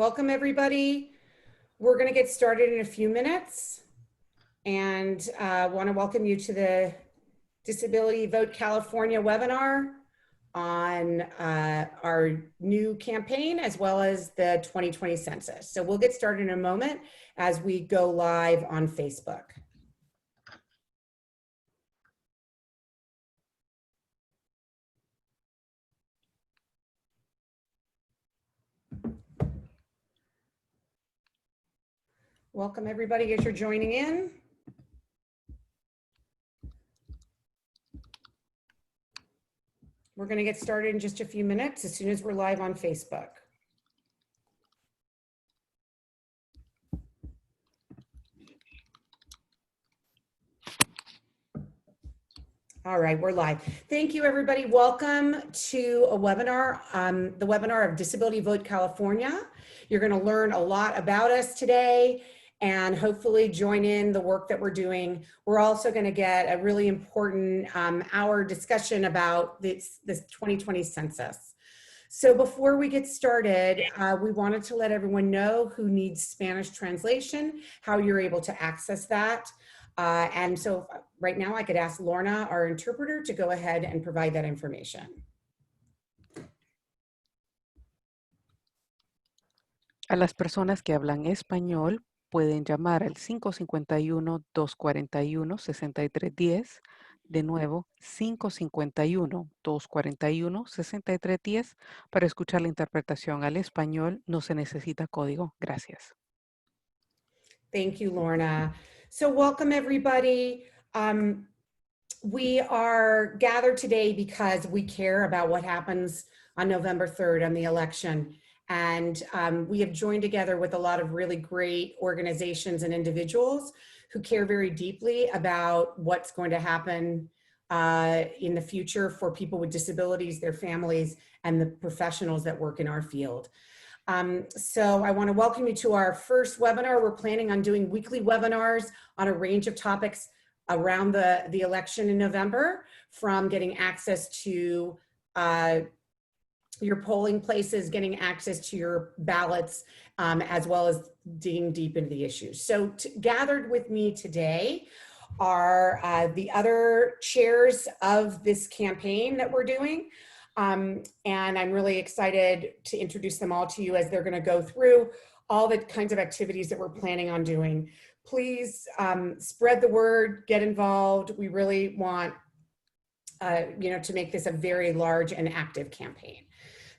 Welcome everybody. We're going to get started in a few minutes and want to welcome you to the Disability Vote California webinar on our new campaign as well as the 2020 census. So we'll get started in a moment as we go live on Facebook. Welcome everybody as you're joining in. We're going to get started in just a few minutes as soon as we're live on Facebook. All right, we're live. Thank you, everybody. Welcome to a webinar, the webinar of Disability Vote California. You're going to learn a lot about us today and hopefully join in the work that we're doing. We're also going to get a really important hour discussion about this 2020 census. So before we get started, we wanted to let everyone know who needs Spanish translation, how you're able to access that. And so right now I could ask Lorna, our interpreter, to go ahead and provide that information. A las personas que hablan español pueden llamar al 551-241-6310. De nuevo, 551-241-6310. Para escuchar la interpretación al español no se necesita código. Gracias. Thank you, Lorna. So welcome everybody. We are gathered today because we care about what happens on November 3rd on the election. And we have joined together with a lot of really great organizations and individuals who care very deeply about what's going to happen in the future for people with disabilities, their families, and the professionals that work in our field. So I want to welcome you to our first webinar. We're planning on doing weekly webinars on a range of topics around the election in November, from getting access to your polling places, getting access to your ballots, as well as digging deep into the issues. So gathered with me today are the other chairs of this campaign that we're doing. And I'm really excited to introduce them all to you as they're going to go through all the kinds of activities that we're planning on doing. Please spread the word, get involved. We really want to make this a very large and active campaign.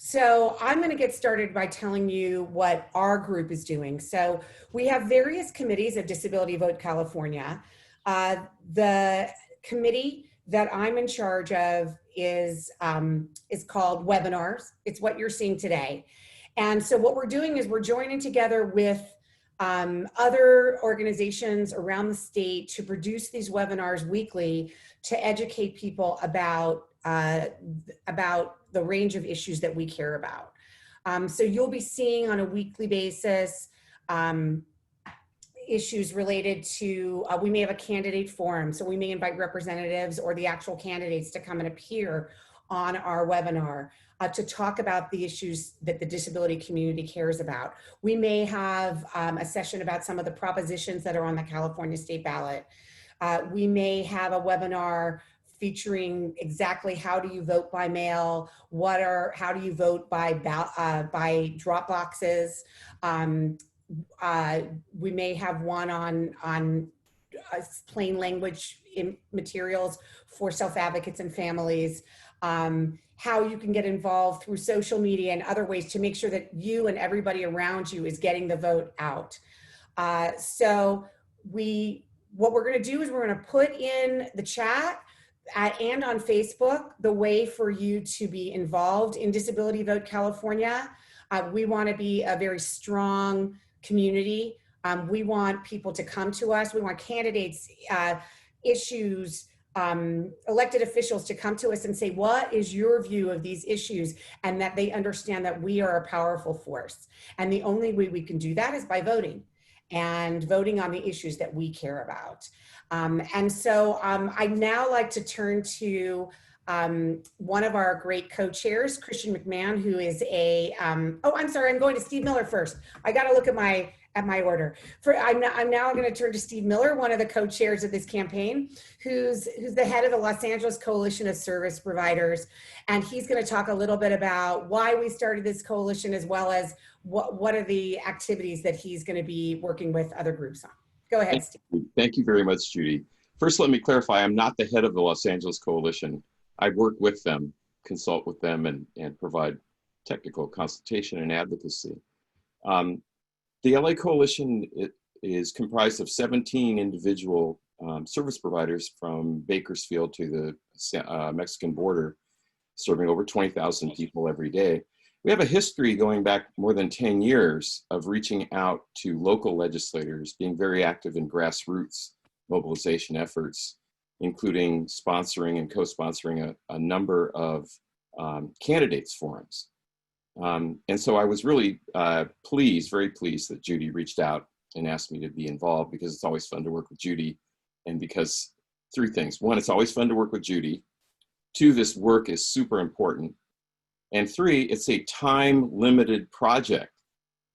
So I'm going to get started by telling you what our group is doing. So we have various committees of Disability Vote California. The committee that I'm in charge of is called webinars. It's what you're seeing today. And so what we're doing is we're joining together with other organizations around the state to produce these webinars weekly to educate people about the range of issues that we care about. So you'll be seeing on a weekly basis issues related to, we may have a candidate forum, so we may invite representatives or the actual candidates to come and appear on our webinar to talk about the issues that the disability community cares about. We may have a session about some of the propositions that are on the California state ballot. We may have a webinar featuring exactly how do you vote by mail, how do you vote by drop boxes. We may have one on plain language materials for self-advocates and families, how you can get involved through social media and other ways to make sure that you and everybody around you is getting the vote out. So what we're going to do is we're going to put in the chat and on Facebook the way for you to be involved in Disability Vote California. We want to be a very strong community. We want people to come to us. We want candidates, issues, elected officials to come to us and say, what is your view of these issues? And that they understand that we are a powerful force. And the only way we can do that is by voting, and voting on the issues that we care about. And so I'd now like to turn to one of our great co-chairs, Christian Mcmahon, who is a, oh, I'm sorry, I'm going to Steve Miller first. I got to look at my order. I'm now going to turn to Steve Miller, one of the co-chairs of this campaign, who's the head of the Los Angeles Coalition of Service Providers. And he's going to talk a little bit about why we started this coalition, as well as what are the activities that he's going to be working with other groups on. Go ahead, Steve. Thank you very much, Judy. First, let me clarify, I'm not the head of the Los Angeles Coalition. I work with them, consult with them, and provide technical consultation and advocacy. The LA Coalition is comprised of 17 individual service providers from Bakersfield to the Mexican border, serving over 20,000 people every day. We have a history going back more than 10 years of reaching out to local legislators, being very active in grassroots mobilization efforts, including sponsoring and co-sponsoring a number of candidates forums. And so I was really very pleased that Judy reached out and asked me to be involved, because it's always fun to work with Judy, and because three things. One, it's always fun to work with Judy. Two, this work is super important. And three, it's a time-limited project.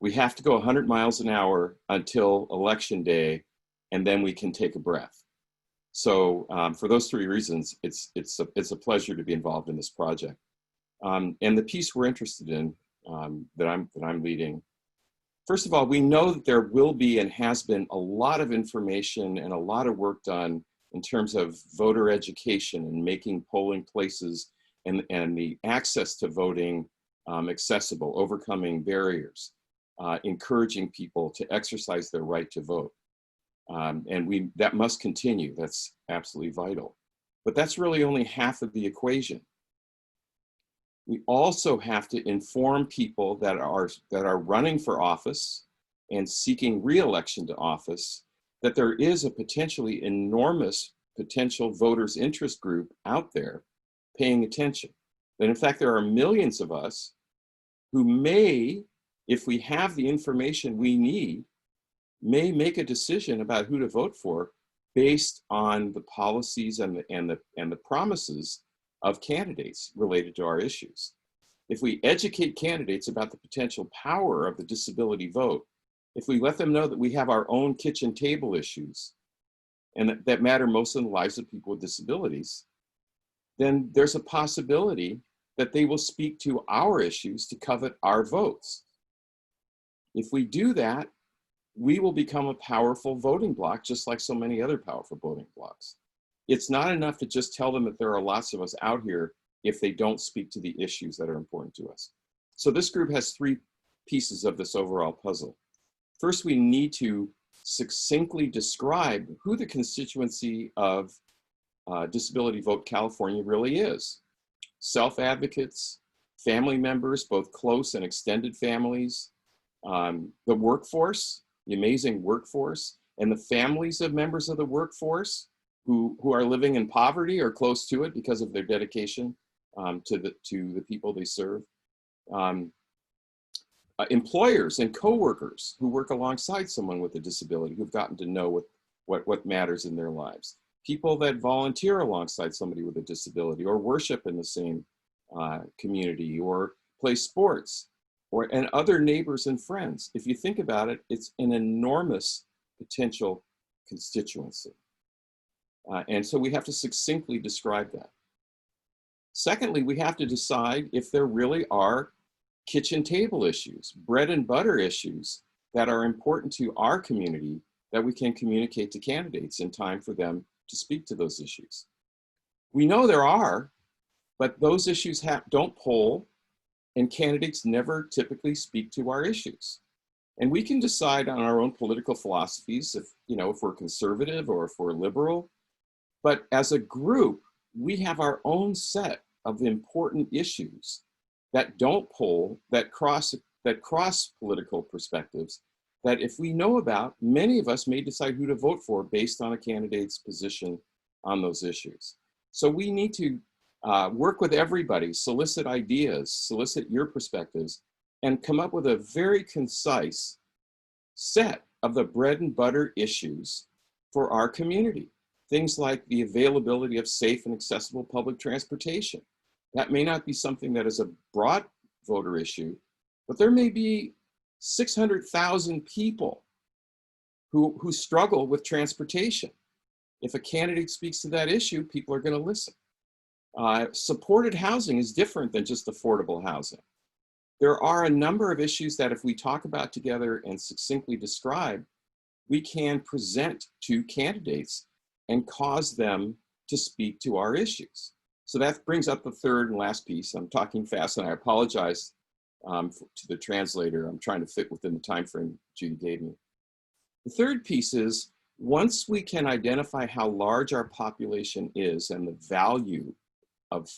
We have to go 100 miles an hour until Election Day, and then we can take a breath. So for those three reasons, it's a pleasure to be involved in this project. And the piece we're interested in, that I'm leading, first of all, we know that there will be and has been a lot of information and a lot of work done in terms of voter education and making polling places and the access to voting accessible, overcoming barriers, encouraging people to exercise their right to vote. And that must continue. That's absolutely vital. But that's really only half of the equation. We also have to inform people that are running for office and seeking re-election to office that there is a potentially enormous potential voters interest group out there paying attention. That in fact, there are millions of us who may, if we have the information we need, may make a decision about who to vote for based on the policies and the promises of candidates related to our issues. If we educate candidates about the potential power of the disability vote, if we let them know that we have our own kitchen table issues and that matter most in the lives of people with disabilities, then there's a possibility that they will speak to our issues to covet our votes. If we do that, we will become a powerful voting bloc, just like so many other powerful voting blocs. It's not enough to just tell them that there are lots of us out here if they don't speak to the issues that are important to us. So this group has three pieces of this overall puzzle. First, we need to succinctly describe who the constituency of Disability Vote California really is. Self-advocates, family members, both close and extended families, the workforce, the amazing workforce, and the families of members of the workforce who are living in poverty or close to it because of their dedication to the people they serve. Employers and coworkers who work alongside someone with a disability, who've gotten to know what matters in their lives. People that volunteer alongside somebody with a disability, or worship in the same community, or play sports, and other neighbors and friends. If you think about it, it's an enormous potential constituency. And so we have to succinctly describe that. Secondly, we have to decide if there really are kitchen table issues, bread and butter issues that are important to our community that we can communicate to candidates in time for them to speak to those issues. We know there are, but those issues don't poll, and candidates never typically speak to our issues. And we can decide on our own political philosophies if we're conservative or if we're liberal, but as a group, we have our own set of important issues that don't poll, that cross political perspectives, that if we know about, many of us may decide who to vote for based on a candidate's position on those issues. So we need to work with everybody, solicit ideas, solicit your perspectives, and come up with a very concise set of the bread and butter issues for our community. things like the availability of safe and accessible public transportation. That may not be something that is a broad voter issue, but there may be 600,000 people who struggle with transportation. If a candidate speaks to that issue, people are going to listen. Supported housing is different than just affordable housing. There are a number of issues that if we talk about together and succinctly describe, we can present to candidates and cause them to speak to our issues. So that brings up the third and last piece. I'm talking fast and I apologize to the translator. I'm trying to fit within the time frame Judy gave me. The third piece is, once we can identify how large our population is and the value of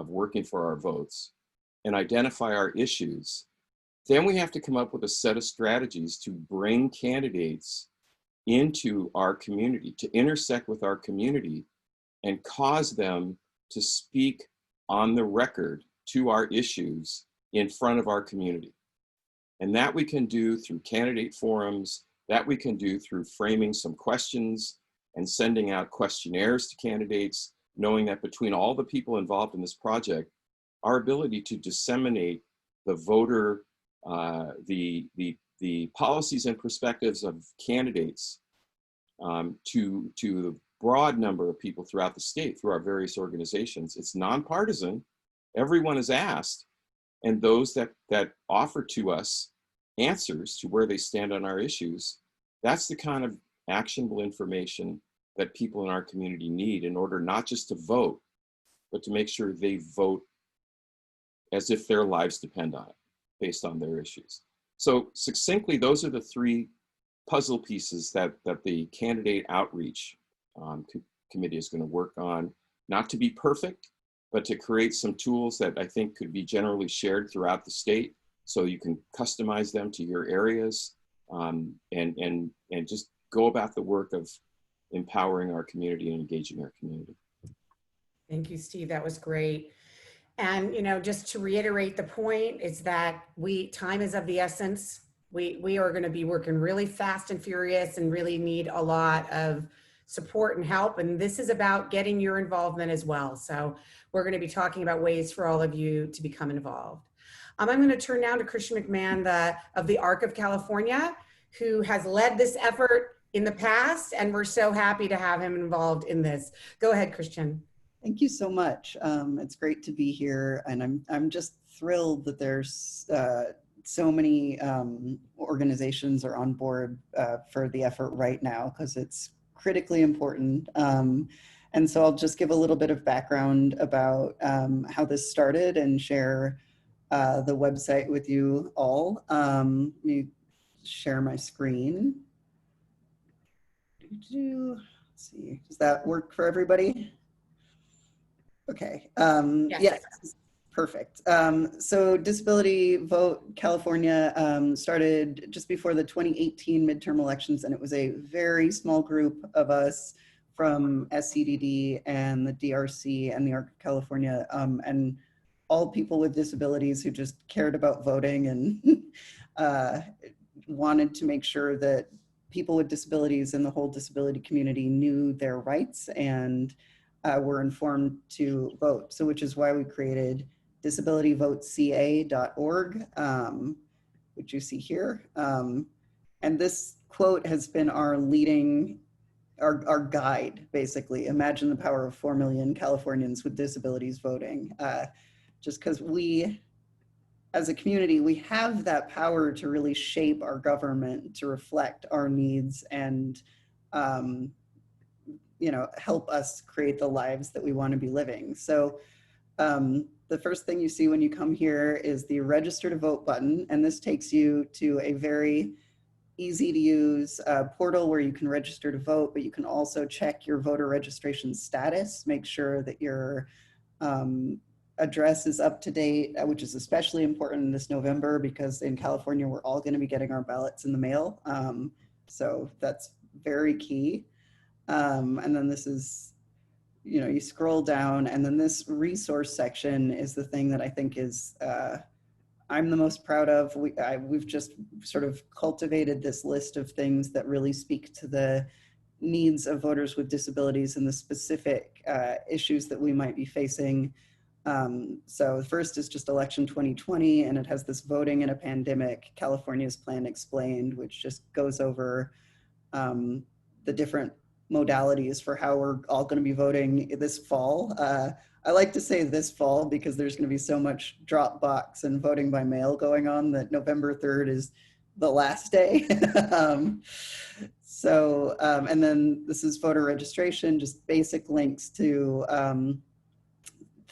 working for our votes and identify our issues, then we have to come up with a set of strategies to bring candidates into our community, to intersect with our community and cause them to speak on the record to our issues in front of our community. And that we can do through candidate forums, that we can do through framing some questions and sending out questionnaires to candidates, knowing that between all the people involved in this project, our ability to disseminate the voter, the policies and perspectives of candidates to the broad number of people throughout the state through our various organizations. It's nonpartisan. Everyone is asked, and those that offer to us answers to where they stand on our issues, that's the kind of actionable information that people in our community need in order not just to vote, but to make sure they vote as if their lives depend on it, based on their issues. So succinctly, those are the three puzzle pieces that the candidate outreach committee is going to work on, not to be perfect, but to create some tools that I think could be generally shared throughout the state, so you can customize them to your areas, and just go about the work of empowering our community and engaging our community. Thank you, Steve. That was great. And, you know, just to reiterate the point is that time is of the essence. We are going to be working really fast and furious and really need a lot of support and help. And this is about getting your involvement as well. So we're going to be talking about ways for all of you to become involved. I'm going to turn now to Christian Mcmahon of the ARC of California, who has led this effort in the past, and we're so happy to have him involved in this. Go ahead, Christian. Thank you so much. It's great to be here, and I'm just thrilled that there's so many organizations are on board for the effort right now, because it's critically important. And so I'll just give a little bit of background about how this started and share the website with you all. Let me share my screen. Let's see, does that work for everybody? Okay, yes, perfect. So Disability Vote California started just before the 2018 midterm elections, and it was a very small group of us from SCDD and the DRC and the ARC of California, and all people with disabilities who just cared about voting and wanted to make sure that people with disabilities and the whole disability community knew their rights and were informed to vote. So which is why we created disabilityvoteca.org, which you see here. And this quote has been our leading, our guide, basically. Imagine the power of 4 million Californians with disabilities voting. Just because we, as a community, we have that power to really shape our government to reflect our needs and you know, help us create the lives that we want to be living. So the first thing you see when you come here is the register to vote button. And this takes you to a very easy to use portal where you can register to vote, but you can also check your voter registration status, make sure that your address is up to date, which is especially important this November because in California, we're all going to be getting our ballots in the mail. So that's very key. And then this is, you know, you scroll down, and then this resource section is the thing that I think is, I'm the most proud of. We've just sort of cultivated this list of things that really speak to the needs of voters with disabilities and the specific issues that we might be facing. So the first is just election 2020, and it has this voting in a pandemic, California's plan explained, which just goes over the different modalities for how we're all going to be voting this fall. I like to say this fall because there's going to be so much drop box and voting by mail going on that November 3rd is the last day. And then this is voter registration, just basic links to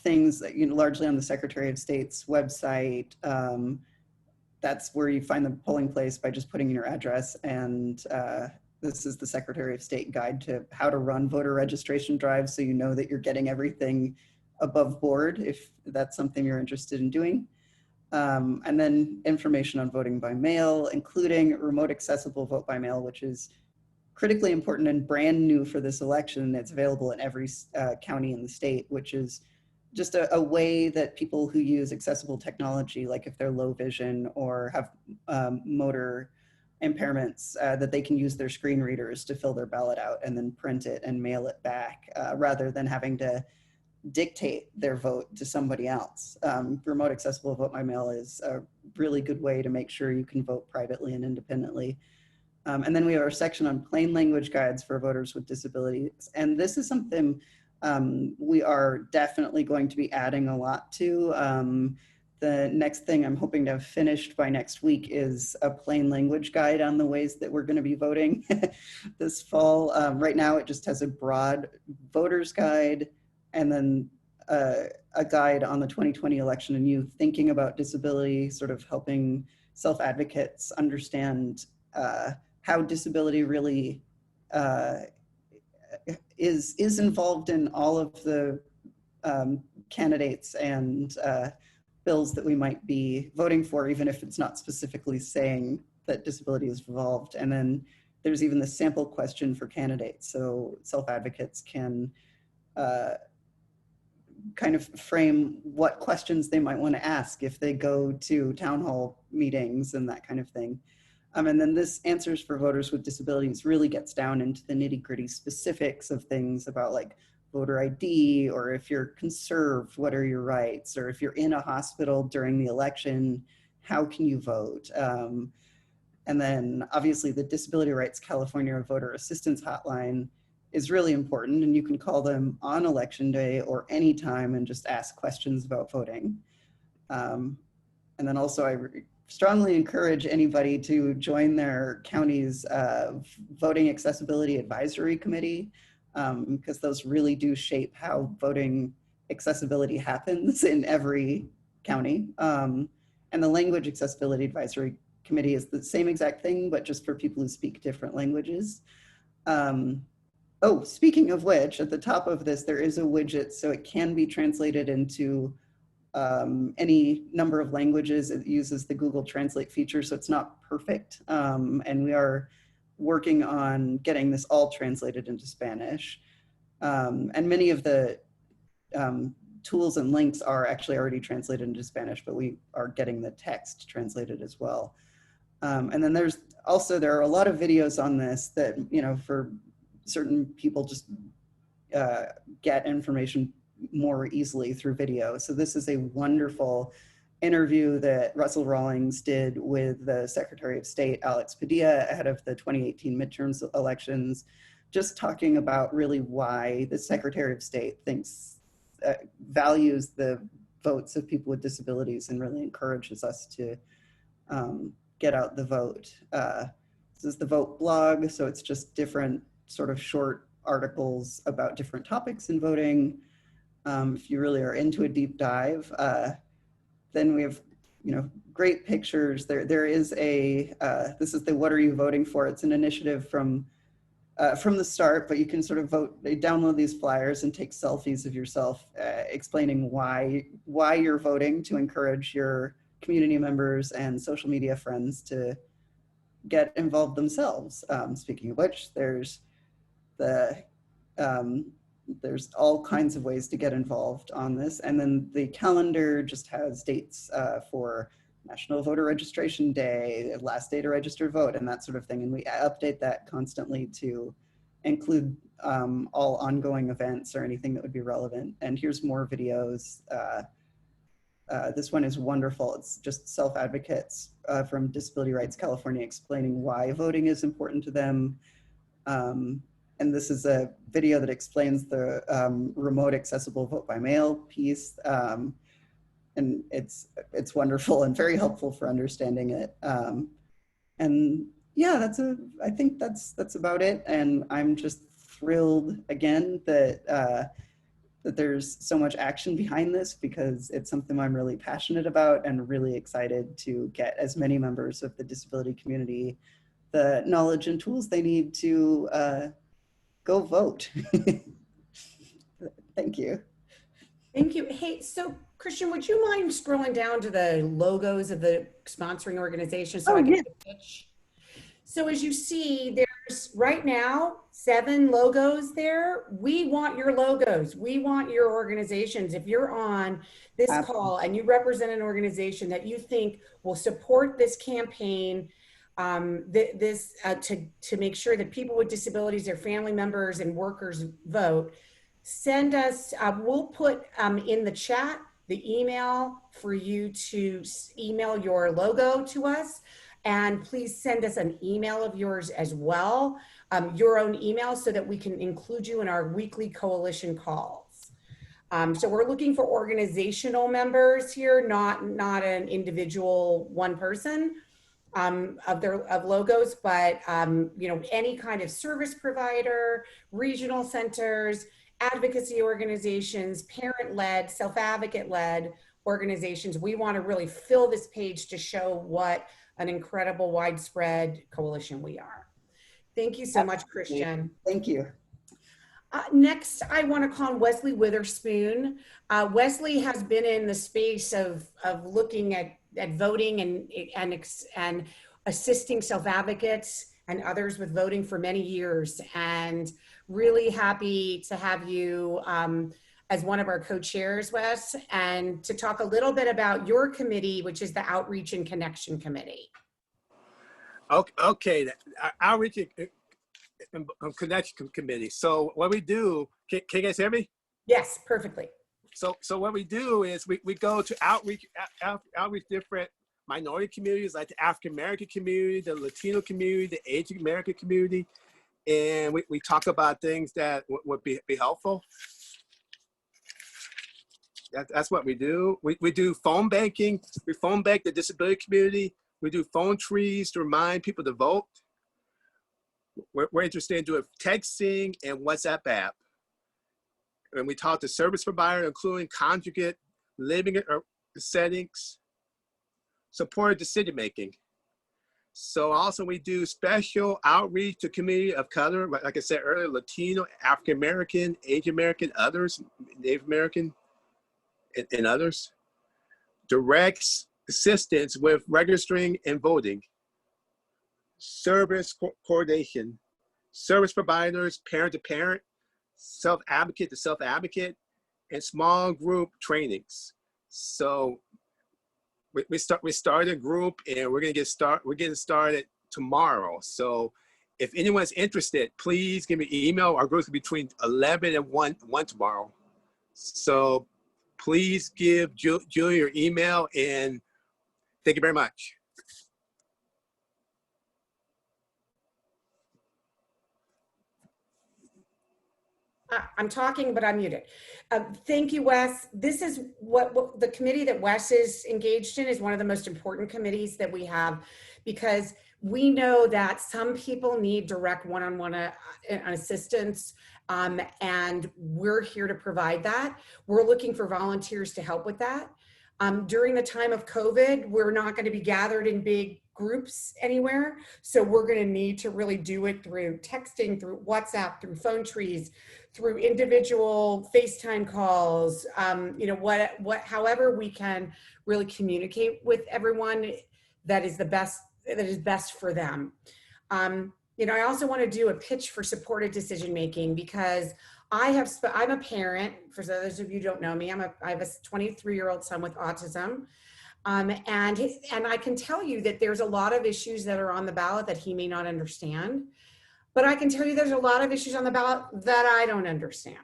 things that, largely on the Secretary of State's website. That's where you find the polling place by just putting in your address. And this is the Secretary of State guide to how to run voter registration drives, so you know that you're getting everything above board if that's something you're interested in doing. And then information on voting by mail, including remote accessible vote by mail, which is critically important and brand new for this election. It's available in every county in the state, which is just a way that people who use accessible technology, like if they're low vision or have motor impairments, that they can use their screen readers to fill their ballot out and then print it and mail it back, rather than having to dictate their vote to somebody else. Remote accessible vote by mail is a really good way to make sure you can vote privately and independently. And then we have our section on plain language guides for voters with disabilities. And this is something we are definitely going to be adding a lot to. The next thing I'm hoping to have finished by next week is a plain language guide on the ways that we're going to be voting this fall. Right now, it just has a broad voter's guide and then a guide on the 2020 election and youth, thinking about disability, sort of helping self-advocates understand how disability really is involved in all of the candidates and bills that we might be voting for, even if it's not specifically saying that disability is involved. And then there's even the sample question for candidates. So self-advocates can kind of frame what questions they might want to ask if they go to town hall meetings and that kind of thing. And then this Answers for Voters with Disabilities really gets down into the nitty-gritty specifics of things about like voter ID, or if you're conserved, what are your rights? Or if you're in a hospital during the election, how can you vote? And then obviously the Disability Rights California Voter Assistance Hotline is really important, and you can call them on election day or anytime and just ask questions about voting. And then also I strongly encourage anybody to join their county's voting accessibility advisory committee, because those really do shape how voting accessibility happens in every county. And the language accessibility advisory committee is the same exact thing, but just for people who speak different languages. Oh, speaking of which, at the top of this, there is a widget, so it can be translated into any number of languages. It uses the Google Translate feature, so it's not perfect. And we are working on getting this all translated into Spanish. And many of the tools and links are actually already translated into Spanish, but we are getting the text translated as well. And then there are a lot of videos on this that, for certain people just get information more easily through video. So this is a wonderful interview that Russell Rawlings did with the Secretary of State, Alex Padilla, ahead of the 2018 midterms elections, just talking about really why the Secretary of State values the votes of people with disabilities and really encourages us to get out the vote. This is the Vote blog, so it's just different sort of short articles about different topics in voting. If you really are into a deep dive, then we have, great pictures. There is this is the What Are You Voting For? It's an initiative from the start, but you can sort of vote, they download these flyers and take selfies of yourself explaining why you're voting, to encourage your community members and social media friends to get involved themselves. Speaking of which, there's all kinds of ways to get involved on this. And then the calendar just has dates for National Voter Registration Day, last day to register vote, and that sort of thing. And we update that constantly to include all ongoing events or anything that would be relevant. And here's more videos. This one is wonderful. It's just self-advocates from Disability Rights California explaining why voting is important to them. And this is a video that explains the remote accessible vote by mail piece. And it's wonderful and very helpful for understanding it. And yeah, I think that's about it. And I'm just thrilled again that that there's so much action behind this, because it's something I'm really passionate about and really excited to get as many members of the disability community the knowledge and tools they need to go vote. Thank you. Thank you. Hey, so Christian, would you mind scrolling down to the logos of the sponsoring organizations so I can pitch? So as you see, there's right now 7 logos there. We want your logos. We want your organizations. If you're on this call and you represent an organization that you think will support this campaign, to make sure that people with disabilities, their family members and workers vote, send us, we'll put in the chat the email for you to email your logo to us. And please send us an email of yours as well, your own email, so that we can include you in our weekly coalition calls. So we're looking for organizational members here, not an individual one person of logos, but you know, any kind of service provider, regional centers, advocacy organizations, parent-led, self-advocate-led organizations. We want to really fill this page to show what an incredible widespread coalition we are. Thank you so much, Christian. Thank you. Next, I want to call on Wesley Witherspoon. Wesley has been in the space of looking at voting and assisting self-advocates and others with voting for many years, and really happy to have you as one of our co-chairs, Wes, and to talk a little bit about your committee, which is the Outreach and Connection Committee. Okay, Outreach and Connection Committee. So what we do, can you guys hear me? Yes, perfectly. So what we do is we go to outreach different minority communities, like the African American community, the Latino community, the Asian American community, and we talk about things that would be helpful. That's what we do. We do phone banking. We phone bank the disability community. We do phone trees to remind people to vote. We're interested in doing texting and WhatsApp app. And we talk to service provider, including Congregate, living settings, supported decision making. So also we do special outreach to community of color, like I said earlier, Latino, African American, Asian American, others, Native American, and others. Direct assistance with registering and voting. Service coordination. Service providers, parent to parent, self-advocate to self-advocate, and small group trainings. So we started a group, and we're getting started tomorrow. So if anyone's interested, please give me an email. Our group's between 11 and 1 tomorrow. So please give Julie your email, and thank you very much. I'm talking, but I'm muted. Thank you, Wes. This is what the committee that Wes is engaged in is one of the most important committees that we have, because we know that some people need direct one-on-one assistance, and we're here to provide that. We're looking for volunteers to help with that. During the time of COVID, we're not going to be gathered in big groups anywhere. So we're going to need to really do it through texting, through WhatsApp, through phone trees, through individual FaceTime calls, you know, however we can really communicate with everyone that is best for them. You know, I also want to do a pitch for supported decision making, because I'm a parent. For those of you who don't know me, I have a 23-year-old son with autism. And I can tell you that there's a lot of issues that are on the ballot that he may not understand. but I can tell you there's a lot of issues on the ballot that I don't understand.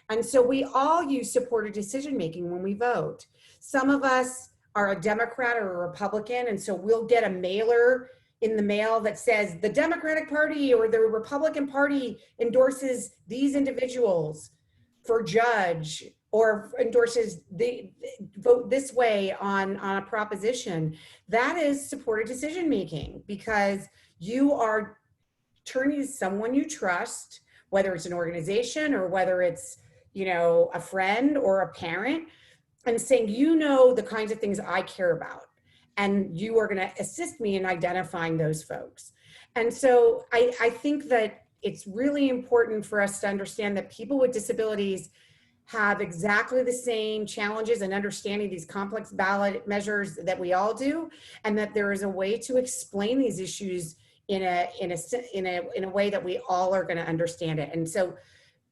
And so we all use supported decision-making when we vote. Some of us are a Democrat or a Republican, and so we'll get a mailer in the mail that says the Democratic Party or the Republican Party endorses these individuals for judge, or endorses the vote this way on a proposition. That is supported decision-making, because you are turning to someone you trust, whether it's an organization or whether it's, you know, a friend or a parent, and saying, you know, the kinds of things I care about, and you are going to assist me in identifying those folks. And so I think that it's really important for us to understand that people with disabilities have exactly the same challenges in understanding these complex ballot measures that we all do, and that there is a way to explain these issues in a way that we all are going to understand it. And so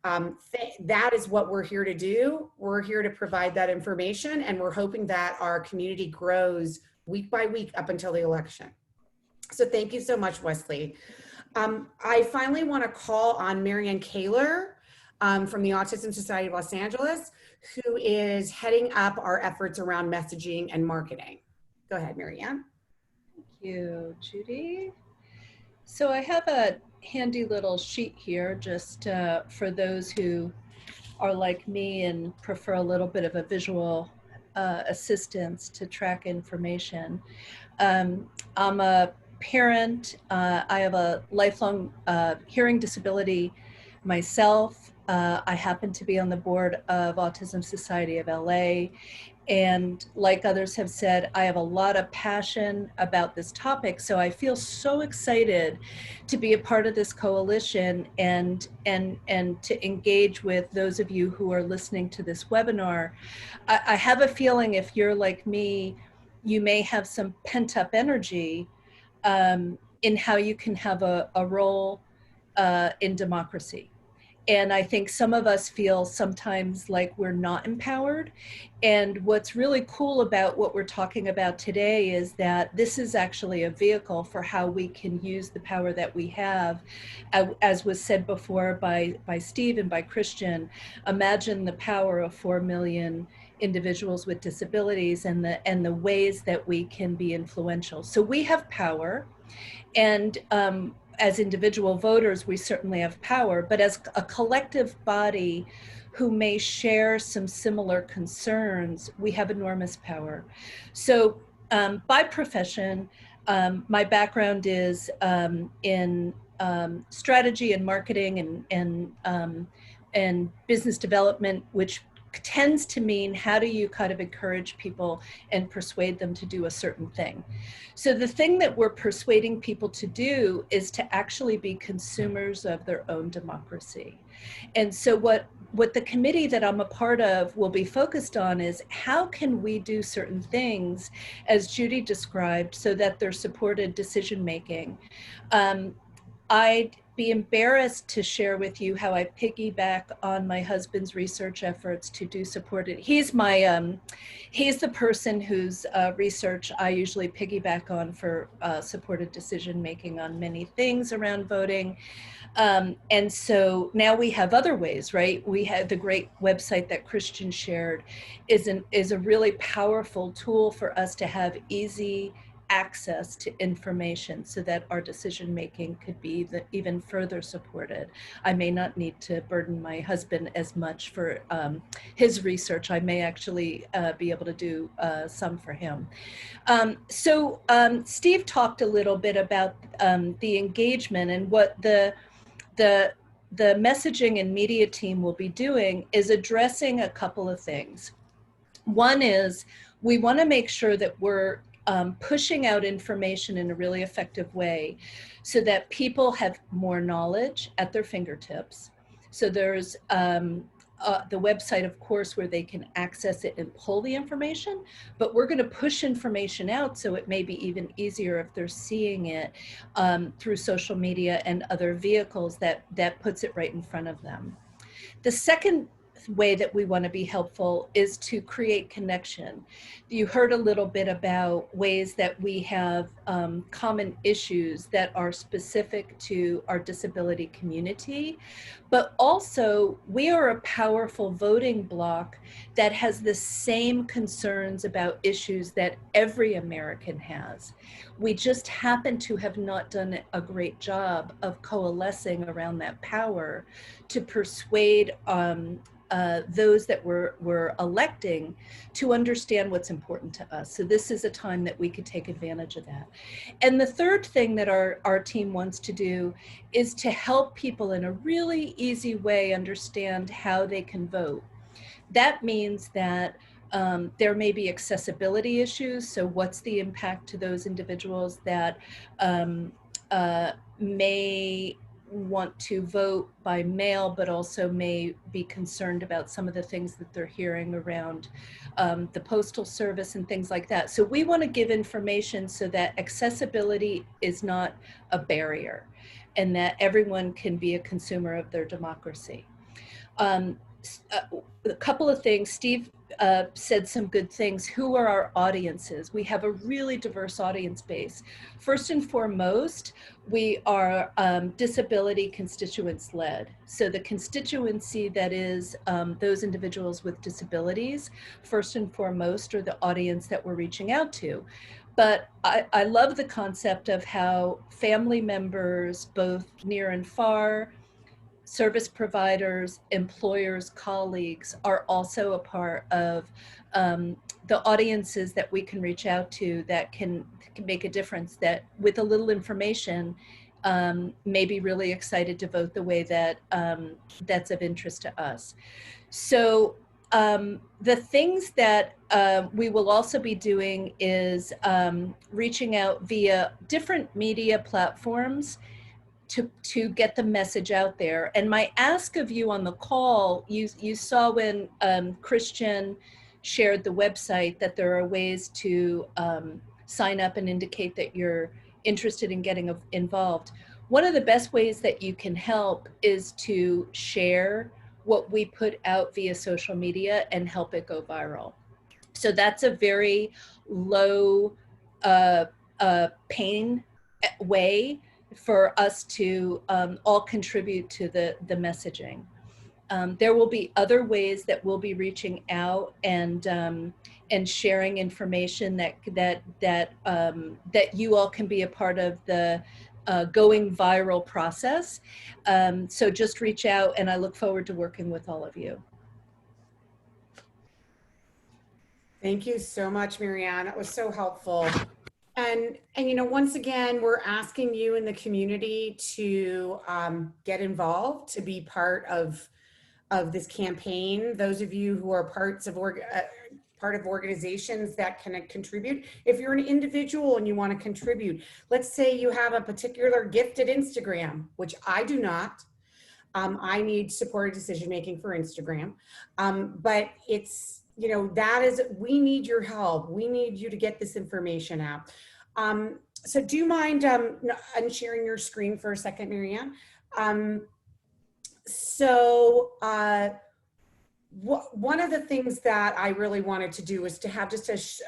that is what we're here to do. We're here to provide that information, and we're hoping that our community grows week by week up until the election. So thank you so much, Wesley. I finally want to call on Marianne Kaler from the Autism Society of Los Angeles, who is heading up our efforts around messaging and marketing. Go ahead, Marianne. Thank you, Judy. So I have a handy little sheet here just for those who are like me and prefer a little bit of a visual assistance to track information. I'm a parent. I have a lifelong hearing disability myself. I happen to be on the board of Autism Society of LA. And like others have said, I have a lot of passion about this topic. So I feel so excited to be a part of this coalition and to engage with those of you who are listening to this webinar. I have a feeling, if you're like me, you may have some pent-up energy in how you can have a role in democracy. And I think some of us feel sometimes like we're not empowered. And what's really cool about what we're talking about today is that this is actually a vehicle for how we can use the power that we have. As was said before by Steve and by Christian, imagine the power of 4 million individuals with disabilities and the ways that we can be influential. So we have power, and as individual voters, we certainly have power, but as a collective body who may share some similar concerns, we have enormous power. So by profession, my background is in strategy and marketing and business development, which tends to mean how do you kind of encourage people and persuade them to do a certain thing. So the thing that we're persuading people to do is to actually be consumers of their own democracy. And so what the committee that I'm a part of will be focused on is how can we do certain things, as Judy described, so that they're supported decision-making. I'd be embarrassed to share with you how I piggyback on my husband's research efforts to do supported. He's the person whose research I usually piggyback on for supported decision-making on many things around voting. And so now we have other ways, right? We have the great website that Christian shared is a really powerful tool for us to have easy access to information so that our decision making could be even further supported. I may not need to burden my husband as much for his research. I may actually be able to do some for him. So Steve talked a little bit about the engagement, and what the messaging and media team will be doing is addressing a couple of things. One is we want to make sure that we're pushing out information in a really effective way so that people have more knowledge at their fingertips. So there's the website, of course, where they can access it and pull the information, but we're going to push information out so it may be even easier if they're seeing it through social media and other vehicles that puts it right in front of them. The second way that we want to be helpful is to create connection. You heard a little bit about ways that we have common issues that are specific to our disability community, but also we are a powerful voting bloc that has the same concerns about issues that every American has. We just happen to have not done a great job of coalescing around that power to persuade those that we're electing to understand what's important to us. So this is a time that we could take advantage of that. And the third thing that our team wants to do is to help people in a really easy way understand how they can vote. That means that there may be accessibility issues. So what's the impact to those individuals that may want to vote by mail, but also may be concerned about some of the things that they're hearing around the postal service and things like that. So we want to give information so that accessibility is not a barrier and that everyone can be a consumer of their democracy. A couple of things, Steve said some good things. Who are our audiences? We have a really diverse audience base. First and foremost, we are disability constituents led. So the constituency that is those individuals with disabilities, first and foremost, are the audience that we're reaching out to. But I love the concept of how family members, both near and far, service providers, employers, colleagues are also a part of the audiences that we can reach out to that can make a difference, that with a little information may be really excited to vote the way that that's of interest to us. So the things that we will also be doing is reaching out via different media platforms to get the message out there. And my ask of you on the call, you saw when Christian shared the website that there are ways to sign up and indicate that you're interested in getting involved. One of the best ways that you can help is to share what we put out via social media and help it go viral. So that's a very low pain way for us to all contribute to the messaging. There will be other ways that we'll be reaching out and sharing information that you all can be a part of the going viral process. So just reach out, and I look forward to working with all of you. Thank you so much, Marianne. That was so helpful. And you know, once again, we're asking you in the community to get involved, to be part of this campaign. Those of you who are part of organizations that can contribute. If you're an individual and you want to contribute, let's say you have a particular gift at Instagram, which I do not. I need supported decision making for Instagram, but it's, you know, we need your help. We need you to get this information out. So do you mind unsharing your screen for a second, Marianne? One of the things that I really wanted to do was to have just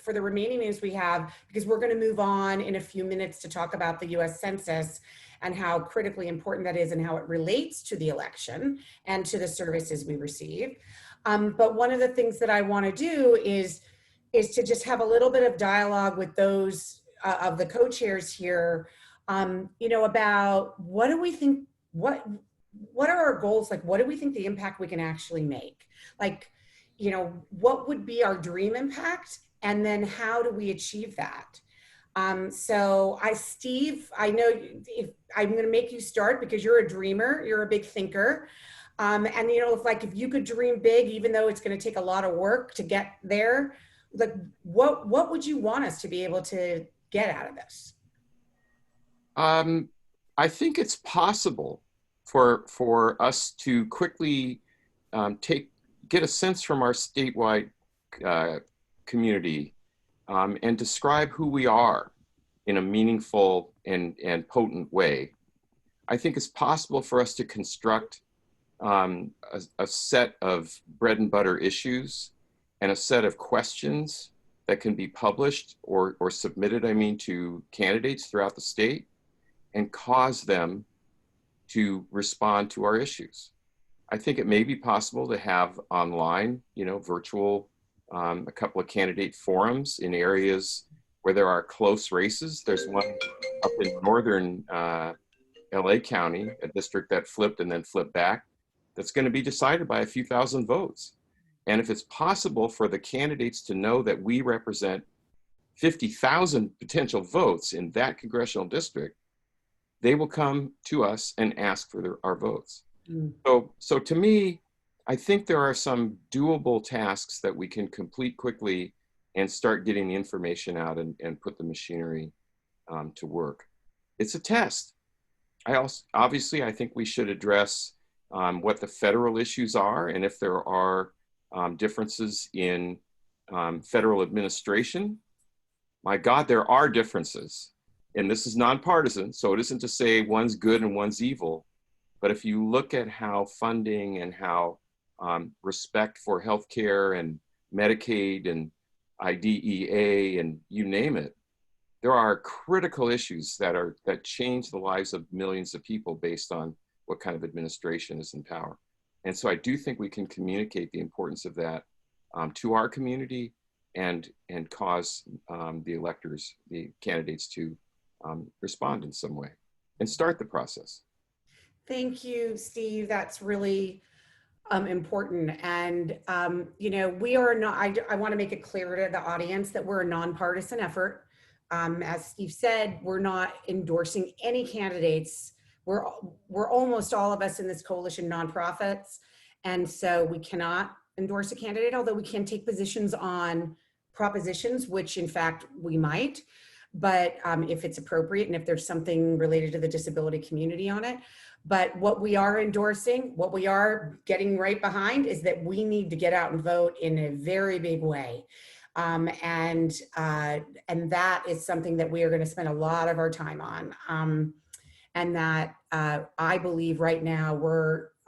for the remaining minutes we have, because we're going to move on in a few minutes to talk about the US Census and how critically important that is and how it relates to the election and to the services we receive. But one of the things that I want to do is to just have a little bit of dialogue with those of the co-chairs here, you know, about what do we think, what are our goals? Like, what do we think the impact we can actually make? Like, you know, what would be our dream impact? And then how do we achieve that? So Steve, I know if I'm going to make you start because you're a dreamer, you're a big thinker. And you know, if you could dream big, even though it's going to take a lot of work to get there, like what would you want us to be able to get out of this? I think it's possible for us to quickly get a sense from our statewide community and describe who we are in a meaningful and potent way. I think it's possible for us to construct a set of bread and butter issues and a set of questions that can be published or submitted, to candidates throughout the state, and cause them to respond to our issues. I think it may be possible to have online, virtual, a couple of candidate forums in areas where there are close races. There's one up in northern LA County, a district that flipped and then flipped back, that's going to be decided by a few thousand votes. And if it's possible for the candidates to know that we represent 50,000 potential votes in that congressional district, they will come to us and ask for our votes. Mm. So to me, I think there are some doable tasks that we can complete quickly and start getting the information out and put the machinery to work. It's a test. Obviously, I think we should address what the federal issues are, and if there are differences in federal administration. My God, there are differences. And this is nonpartisan, so it isn't to say one's good and one's evil. But if you look at how funding and how respect for healthcare and Medicaid and IDEA and you name it, there are critical issues that change the lives of millions of people based on what kind of administration is in power. And so I do think we can communicate the importance of that to our community and cause the electors, the candidates to respond in some way and start the process. Thank you, Steve. That's really important. And, we are not, I want to make it clear to the audience that we're a nonpartisan effort. As Steve said, we're not endorsing any candidates. We're almost all of us in this coalition nonprofits. And so we cannot endorse a candidate, although we can take positions on propositions, which in fact we might, but if it's appropriate and if there's something related to the disability community on it. But what we are endorsing, what we are getting right behind is that we need to get out and vote in a very big way. And that is something that we are going to spend a lot of our time on. And that I believe right now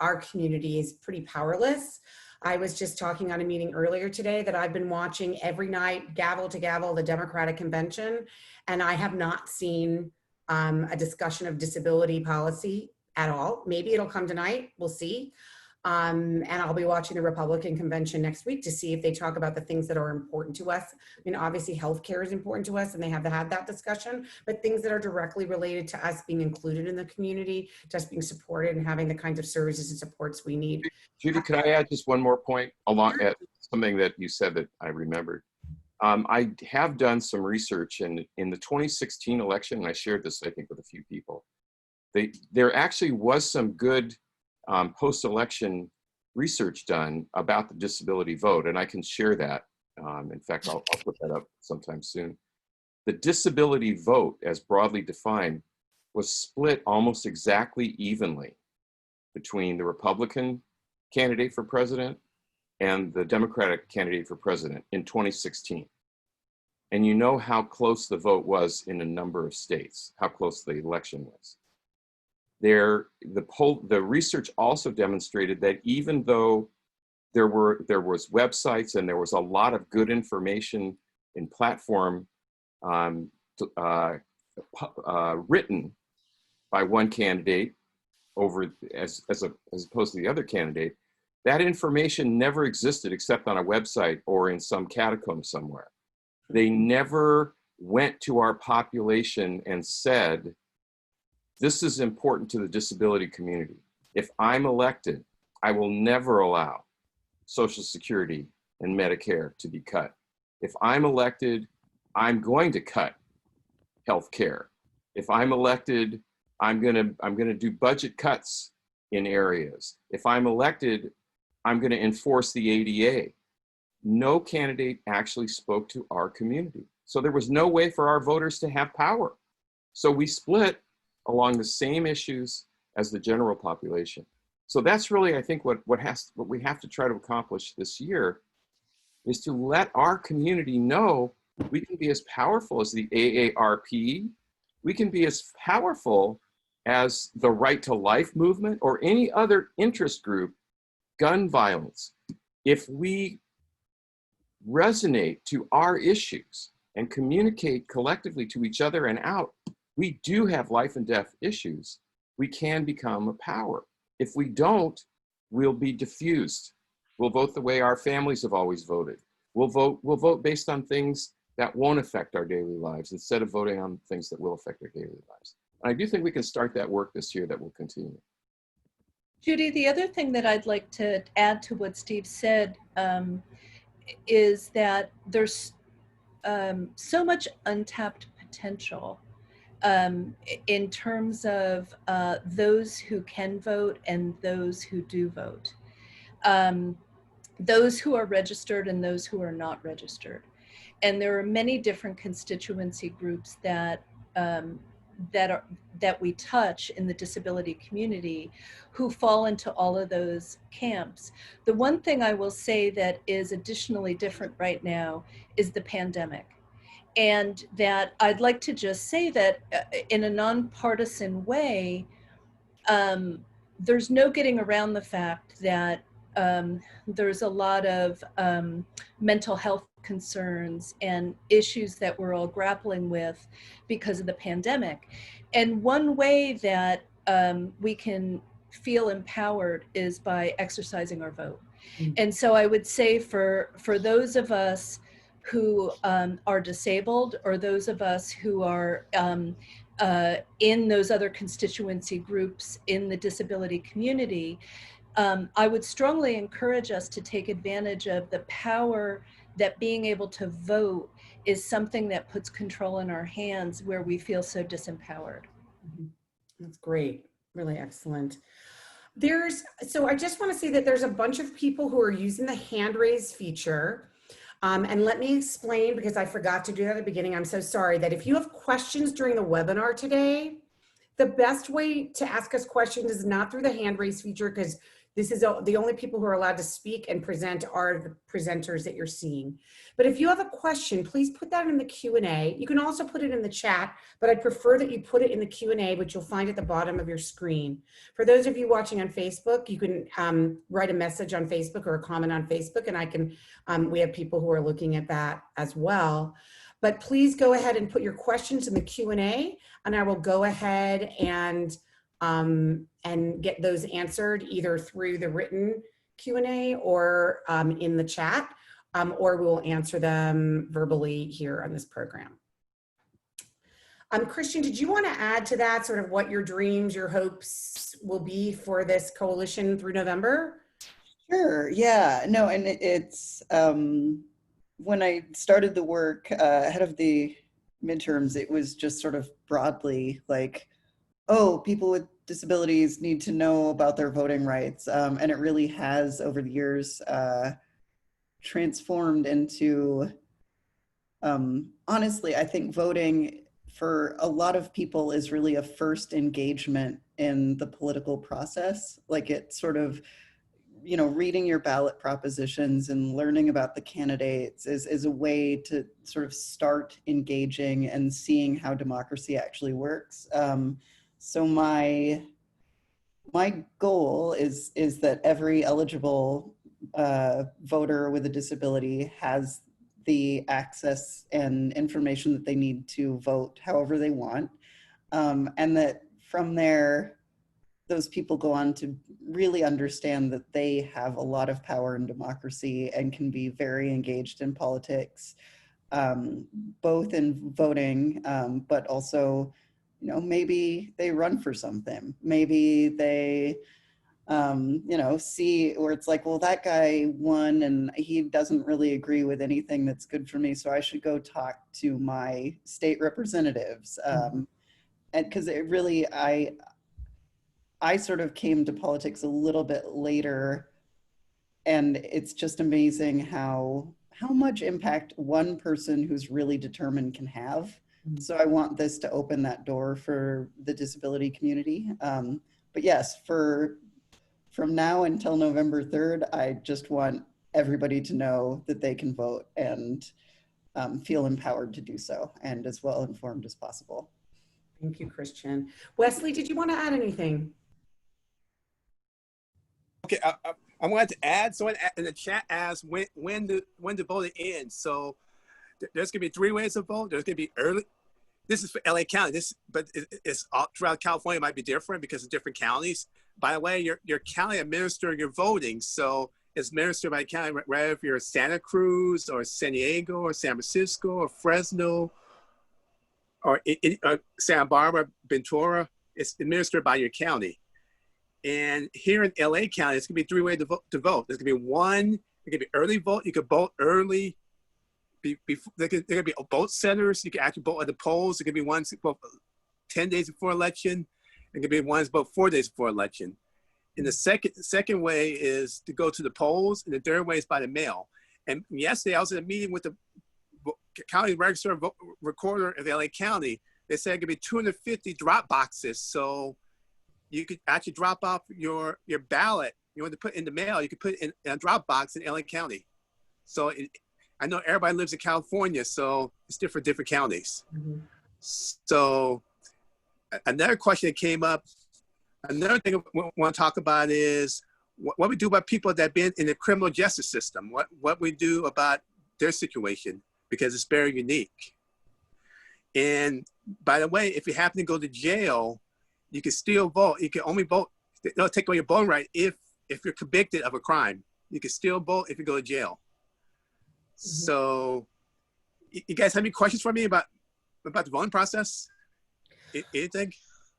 our community is pretty powerless. I was just talking on a meeting earlier today that I've been watching every night, gavel to gavel, the Democratic convention, and I have not seen a discussion of disability policy at all. Maybe it'll come tonight, we'll see. And I'll be watching the Republican convention next week to see if they talk about the things that are important to us. I mean, obviously healthcare is important to us and they have to have that discussion, but things that are directly related to us being included in the community, just being supported and having the kinds of services and supports we need. Judy, could I add just one more point along at something that you said that I remembered? I have done some research in the 2016 election, and I shared this, I think, with a few people. There actually was some good post-election research done about the disability vote, and I can share that. In fact, I'll put that up sometime soon. The disability vote, as broadly defined, was split almost exactly evenly between the Republican candidate for president and the Democratic candidate for president in 2016. And you know how close the vote was in a number of states, how close the election was. The research also demonstrated that even though there was websites and there was a lot of good information in platform written by one candidate over as opposed to the other candidate, that information never existed except on a website or in some catacomb somewhere. They never went to our population and said, this is important to the disability community. If I'm elected, I will never allow Social Security and Medicare to be cut. If I'm elected, I'm going to cut health care. If I'm elected, I'm gonna do budget cuts in areas. If I'm elected, I'm gonna enforce the ADA. No candidate actually spoke to our community. So there was no way for our voters to have power. So we split along the same issues as the general population. So that's really, I think, what we have to try to accomplish this year is to let our community know we can be as powerful as the AARP. We can be as powerful as the Right to Life movement or any other interest group, gun violence, if we resonate to our issues and communicate collectively to each other and out, we do have life and death issues. We can become a power. If we don't, we'll be diffused. We'll vote the way our families have always voted. We'll vote based on things that won't affect our daily lives instead of voting on things that will affect our daily lives. And I do think we can start that work this year that will continue. Judy, the other thing that I'd like to add to what Steve said is that there's so much untapped potential in terms of those who can vote and those who do vote. Those who are registered and those who are not registered. And there are many different constituency groups that that we touch in the disability community who fall into all of those camps. The one thing I will say that is additionally different right now is the pandemic. And that I'd like to just say that in a nonpartisan way, there's no getting around the fact that there's a lot of mental health concerns and issues that we're all grappling with because of the pandemic. And one way that we can feel empowered is by exercising our vote. Mm-hmm. And so I would say for those of us who are disabled, or those of us who are in those other constituency groups in the disability community, I would strongly encourage us to take advantage of the power that being able to vote is something that puts control in our hands where we feel so disempowered. That's great. Really excellent. So I just want to say that there's a bunch of people who are using the hand raise feature. And let me explain, because I forgot to do that at the beginning. I'm so sorry, that if you have questions during the webinar today, the best way to ask us questions is not through the hand raise feature, because this is the only people who are allowed to speak and present are the presenters that you're seeing. But if you have a question, please put that in the Q&A. You can also put it in the chat, but I'd prefer that you put it in the Q&A, which you'll find at the bottom of your screen. For those of you watching on Facebook, you can write a message on Facebook or a comment on Facebook, and I can, we have people who are looking at that as well. But please go ahead and put your questions in the Q&A, and I will go ahead and get those answered either through the written Q&A or in the chat, or we'll answer them verbally here on this program. Christian, did you want to add to that sort of what your dreams, your hopes will be for this coalition through November? Sure, yeah, no, and it's, when I started the work ahead of the midterms, it was just sort of broadly like, oh, people with disabilities need to know about their voting rights. And it really has, over the years, transformed into, honestly, I think voting for a lot of people is really a first engagement in the political process. Like it sort of, you know, reading your ballot propositions and learning about the candidates is a way to sort of start engaging and seeing how democracy actually works. So my goal is that every eligible voter with a disability has the access and information that they need to vote however they want, and that from there, those people go on to really understand that they have a lot of power in democracy and can be very engaged in politics, both in voting, but also, you know, maybe they run for something. Maybe they, you know, see where it's like, well, that guy won and he doesn't really agree with anything that's good for me, so I should go talk to my state representatives. And because it really, I sort of came to politics a little bit later, and it's just amazing how much impact one person who's really determined can have. So I want this to open that door for the disability community. But yes, from now until November 3rd, I just want everybody to know that they can vote and feel empowered to do so and as well informed as possible. Thank you, Christian. Wesley, did you want to add anything? Okay, I wanted to add, someone in the chat asked when the voting ends. So there's gonna be 3 ways to vote. There's gonna be early. This is for LA County. But it's all throughout California. It might be different because of different counties. By the way, your county administers your voting, so it's administered by county. Whether if you're Santa Cruz or San Diego or San Francisco or Fresno or Santa Barbara, Ventura, it's administered by your county. And here in LA County, it's gonna be 3 ways to vote. There's gonna be one. It could be early vote. You could vote early. There could be vote centers. You can actually vote at the polls. There could be ones vote 10 days before election. There could be ones vote 4 days before election. And the second way is to go to the polls, and the third way is by the mail. And yesterday I was in a meeting with the county recorder of LA County. They said it could be 250 drop boxes. So you could actually drop off your ballot. You want to put in the mail, you could put it in a drop box in LA County. So I know everybody lives in California, so it's different counties. Mm-hmm. So another question that came up, another thing we want to talk about is what we do about people that have been in the criminal justice system, what we do about their situation, because it's very unique. And by the way, if you happen to go to jail, you can still vote. You can only vote, they'll take away your voting right if you're convicted of a crime. You can still vote if you go to jail. Mm-hmm. So you guys have any questions for me about the voting process? Anything?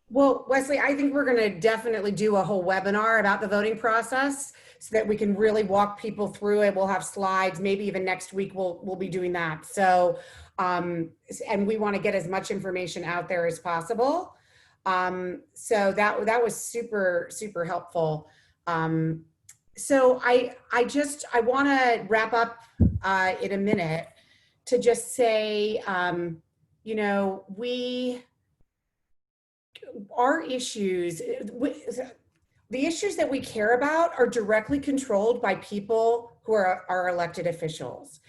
Well, Wesley, I think we're going to definitely do a whole webinar about the voting process so that we can really walk people through it. We'll have slides, maybe even next week we'll be doing that. So, and we want to get as much information out there as possible. So that was super, super helpful. So I want to wrap up in a minute to just say, you know, our issues, the issues that we care about are directly controlled by people who are our elected officials.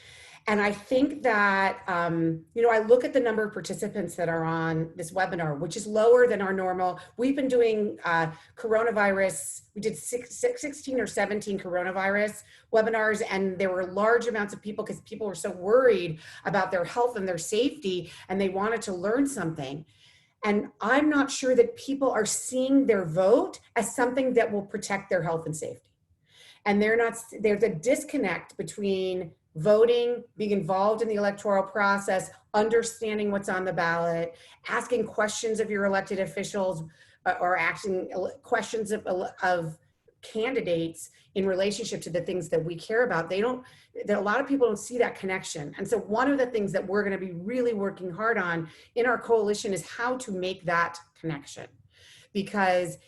And I think that, you know, I look at the number of participants that are on this webinar, which is lower than our normal. We've been doing coronavirus, we did 16 or 17 coronavirus webinars, and there were large amounts of people because people were so worried about their health and their safety, and they wanted to learn something. And I'm not sure that people are seeing their vote as something that will protect their health and safety. And there's a disconnect between voting, being involved in the electoral process, understanding what's on the ballot, asking questions of your elected officials, or asking questions of candidates in relationship to the things that we care about. A lot of people don't see that connection. And so one of the things that we're going to be really working hard on in our coalition is how to make that connection, because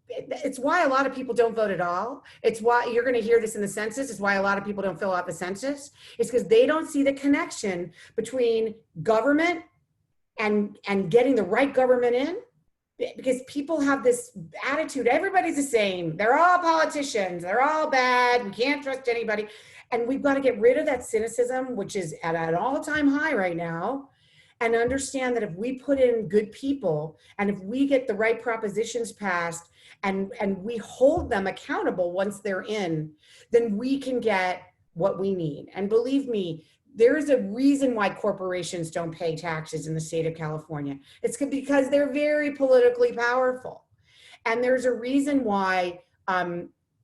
it's why a lot of people don't vote at all. It's why you're going to hear this in the census. It's why a lot of people don't fill out the census. It's because they don't see the connection between government and getting the right government in. Because people have this attitude, everybody's the same. They're all politicians. They're all bad. We can't trust anybody. And we've got to get rid of that cynicism, which is at an all-time high right now, and understand that if we put in good people and if we get the right propositions passed and we hold them accountable once they're in, then we can get what we need. And believe me, there is a reason why corporations don't pay taxes in the state of California. It's because they're very politically powerful. And there's a reason why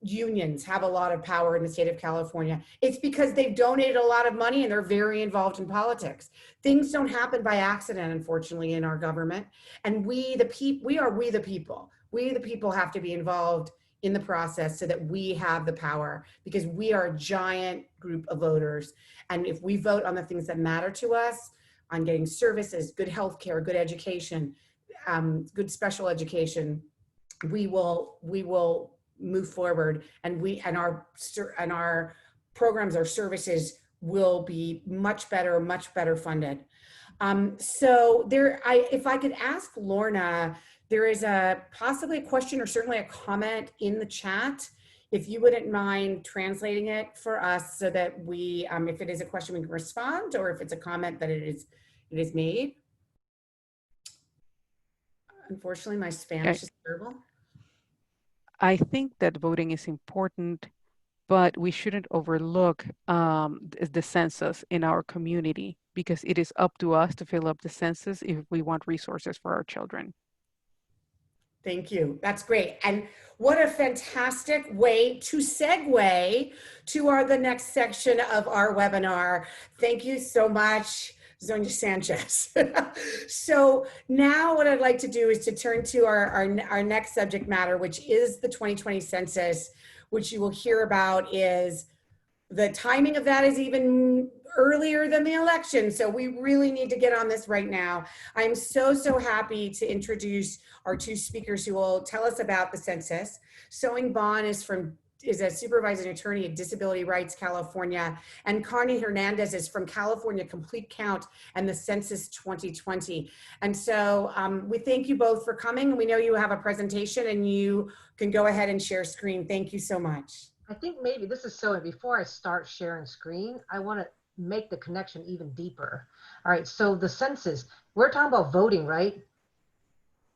unions have a lot of power in the state of California. It's because they've donated a lot of money and they're very involved in politics. Things don't happen by accident, unfortunately, in our government. And we the people have to be involved in the process so that we have the power, because we are a giant group of voters. And if we vote on the things that matter to us, on getting services, good healthcare, good education, good special education, we will move forward, and our programs, our services will be much better funded. So if I could ask Lorna, there is possibly a question or certainly a comment in the chat. If you wouldn't mind translating it for us so that we, if it is a question, we can respond, or if it's a comment that it is made. Unfortunately, my Spanish is terrible. I think that voting is important, but we shouldn't overlook the census in our community, because it is up to us to fill up the census if we want resources for our children. Thank you. That's great. And what a fantastic way to segue to the next section of our webinar. Thank you so much, Zonia Sanchez. So now what I'd like to do is to turn to our next subject matter, which is the 2020 census, which you will hear about. Is the timing of that is even earlier than the election. So we really need to get on this right now. I'm so happy to introduce our two speakers who will tell us about the census. Soing Bond is a supervising attorney at Disability Rights California, and Connie Hernandez is from California Complete Count and the Census 2020. And so we thank you both for coming. We know you have a presentation and you can go ahead and share screen. Thank you so much. I think maybe this is so, before I start sharing screen, I want to make the connection even deeper. All right, so the census, we're talking about voting, right?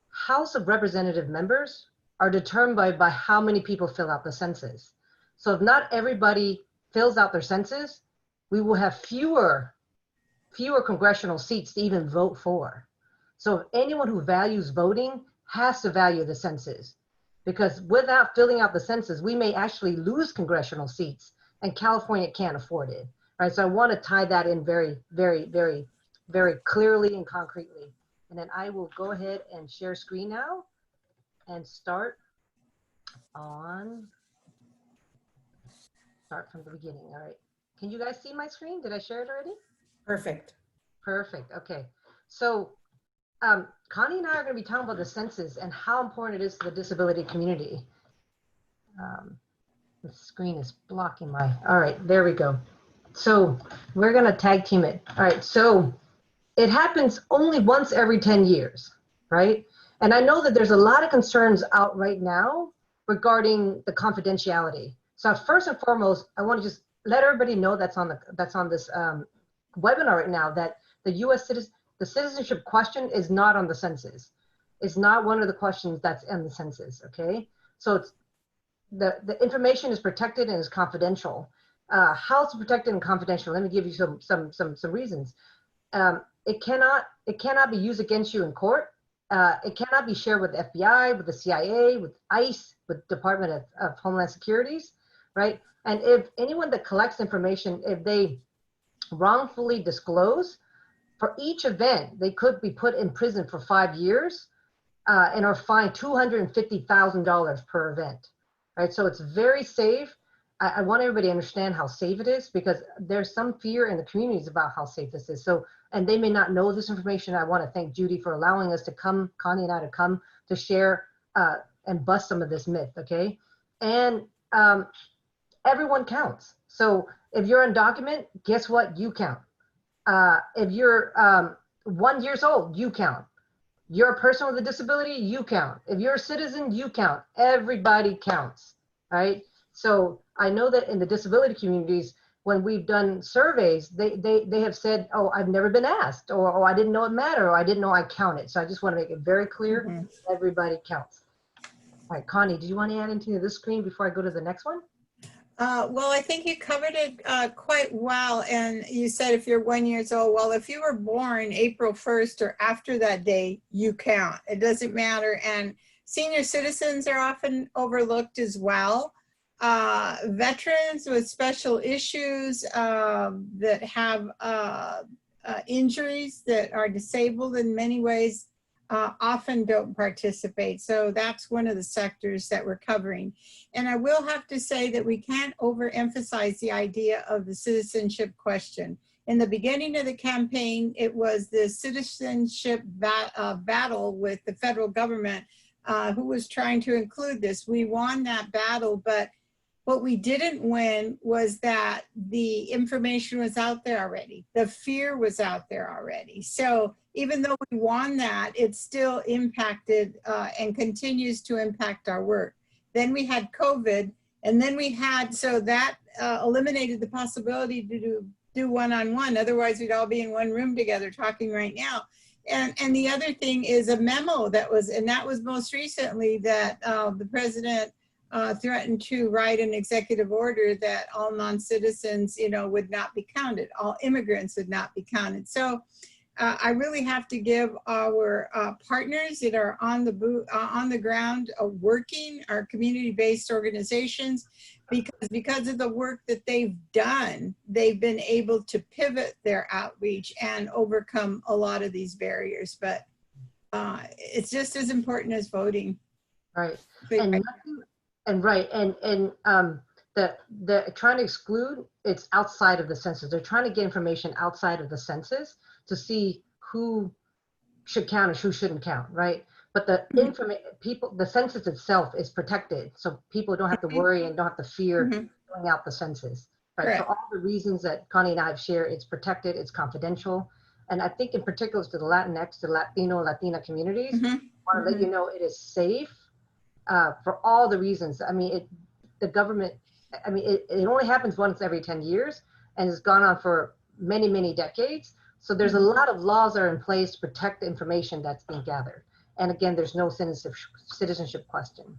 House of Representative members are determined by how many people fill out the census. So if not everybody fills out their census, we will have fewer congressional seats to even vote for. So if anyone who values voting has to value the census, because without filling out the census, we may actually lose congressional seats, and California can't afford it, right? So I want to tie that in very clearly and concretely. And then I will go ahead and share screen now and start from the beginning. All right. Can you guys see my screen? Did I share it already? Perfect. Perfect. Okay. So Connie and I are going to be talking about the census and how important it is to the disability community. The screen is blocking all right, there we go. So we're going to tag team it. All right. So it happens only once every 10 years, right? And I know that there's a lot of concerns out right now regarding the confidentiality. So first and foremost, I want to just let everybody know that's on this webinar right now, that the citizenship question is not on the census. It's not one of the questions that's in the census, okay? So it's the information is protected and is confidential. How it's protected and confidential? Let me give you some reasons. It cannot be used against you in court. It cannot be shared with the FBI, with the CIA, with ICE, with Department of Homeland Securities, right? And if anyone that collects information, if they wrongfully disclose, for each event, they could be put in prison for 5 years and are fined $250,000 per event, right? So it's very safe. I want everybody to understand how safe it is, because there's some fear in the communities about how safe this is. So, and they may not know this information. I want to thank Judy for allowing us to come, Connie and I, to come to share and bust some of this myth, okay? And everyone counts. So if you're undocumented, guess what? You count. If you're 1 year old, you count. You're a person with a disability, you count. If you're a citizen, you count. Everybody counts, right? So I know that in the disability communities, when we've done surveys, they have said, oh, I've never been asked, or oh, I didn't know it mattered, or I didn't know I counted. So I just want to make it very clear, everybody counts. All right, Connie, do you want to add anything to this screen before I go to the next one? Well, I think you covered it quite well. And you said if you're 1 year old, well, if you were born April 1st or after that day, you count. It doesn't matter. And senior citizens are often overlooked as well. Veterans with special issues that have injuries, that are disabled in many ways, often don't participate. So that's one of the sectors that we're covering. And I will have to say that we can't overemphasize the idea of the citizenship question. In the beginning of the campaign, it was the citizenship battle with the federal government who was trying to include this. We won that battle, but what we didn't win was that the information was out there already. The fear was out there already. So even though we won that, it still impacted and continues to impact our work. Then we had COVID, and then we had, so that eliminated the possibility to do one-on-one. Otherwise, we'd all be in one room together talking right now. And the other thing is a memo that was most recently that the president threatened to write an executive order that all non-citizens, would not be counted. All immigrants would not be counted. So I really have to give our partners that are on the ground working, our community-based organizations, because of the work that they've done, they've been able to pivot their outreach and overcome a lot of these barriers. But it's just as important as voting. Right. The trying to exclude, it's outside of the census. They're trying to get information outside of the census to see who should count and who shouldn't count, right? But the the census itself is protected, so people don't have to worry and don't have to fear filling out the census, right? Correct. For all the reasons that Connie and I have shared, it's protected, it's confidential, and I think in particular to the Latinx, the Latino, Latina communities, I want to let you know it is safe for all the reasons. I mean, the government, I mean, it only happens once every 10 years, and it's gone on for many, many decades. So there's a lot of laws that are in place to protect the information that's being gathered. And again, there's no citizenship question.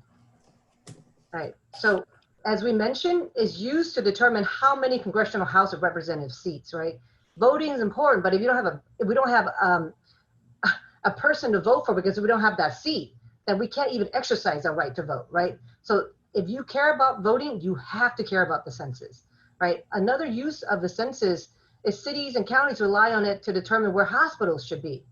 Right. So as we mentioned, is used to determine how many congressional House of Representative seats, right? Voting is important, but if we don't have a person to vote for because we don't have that seat, then we can't even exercise our right to vote, right? So if you care about voting, you have to care about the census, right? Another use of the census is cities and counties rely on it to determine where hospitals should be,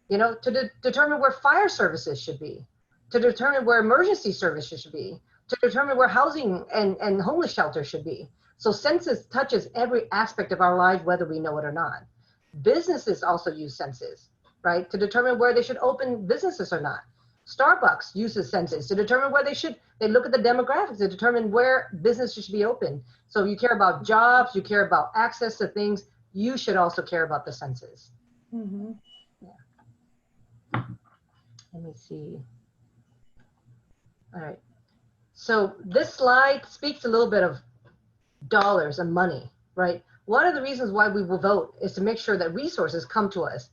to determine where fire services should be, to determine where emergency services should be, to determine where housing and homeless shelters should be. So census touches every aspect of our lives, whether we know it or not. Businesses also use census, right? To determine where they should open businesses or not. Starbucks uses census to determine where they look at the demographics to determine where businesses should be open. So if you care about jobs, you care about access to things, you should also care about the census. Yeah. Let me see. All right. So this slide speaks a little bit of dollars and money, right? One of the reasons why we will vote is to make sure that resources come to us.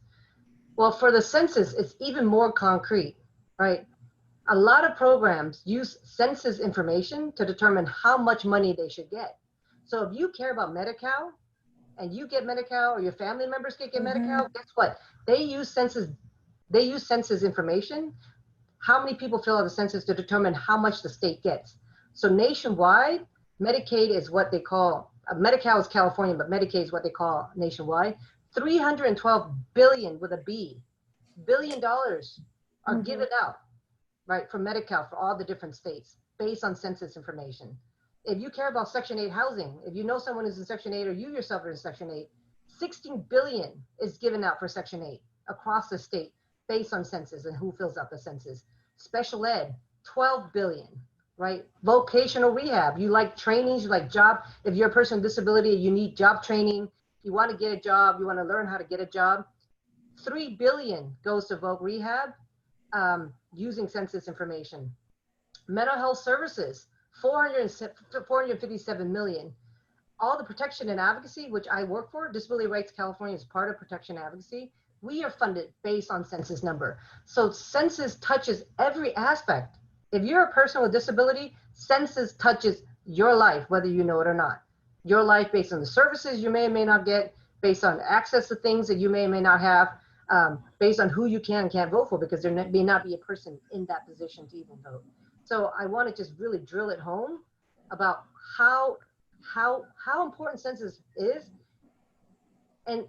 Well, for the census, it's even more concrete, right? A lot of programs use census information to determine how much money they should get. So if you care about Medi-Cal and you get Medi-Cal or your family members get Medi-Cal, guess what? They use census information, how many people fill out the census to determine how much the state gets. So nationwide, Medicaid is what they call, Medi-Cal is California, but Medicaid is what they call nationwide. $312 billion with a B, $billion are given out, right, for Medi-Cal for all the different states based on census information. If you care about Section 8 housing, if you know someone who's in Section 8 or you yourself are in Section 8, $16 billion is given out for Section 8 across the state based on census and who fills out the census. Special ed, $12 billion, right? Vocational rehab, you like trainings, you like job. If you're a person with disability, you need job training, you want to get a job, you want to learn how to get a job. $3 billion goes to voc rehab using census information. Mental health services, $457 million. All the protection and advocacy, which I work for, Disability Rights California is part of protection advocacy. We are funded based on census number. So census touches every aspect. If you're a person with disability, census touches your life, whether you know it or not. Your life based on the services you may or may not get, based on access to things that you may or may not have, based on who you can and can't vote for, because there may not be a person in that position to even vote. So I want to just really drill it home about how important census is. And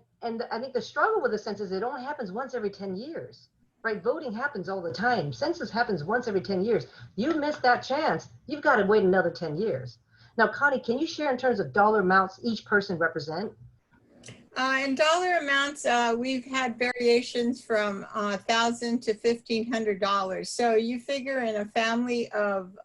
I think the struggle with the census, it only happens once every 10 years, right? Voting happens all the time. Census happens once every 10 years. You miss that chance, you've got to wait another 10 years. Now, Connie, can you share in terms of dollar amounts each person represent? In dollar amounts, we've had variations from $1,000 to $1,500. So you figure in a family of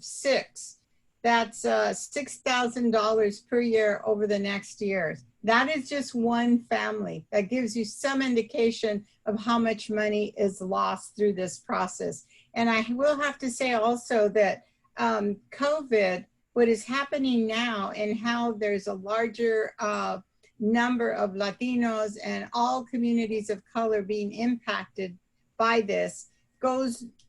six, that's $6,000 per year over the next year. That is just one family. That gives you some indication of how much money is lost through this process. And I will have to say also that COVID, what is happening now and how there's a larger number of Latinos and all communities of color being impacted by this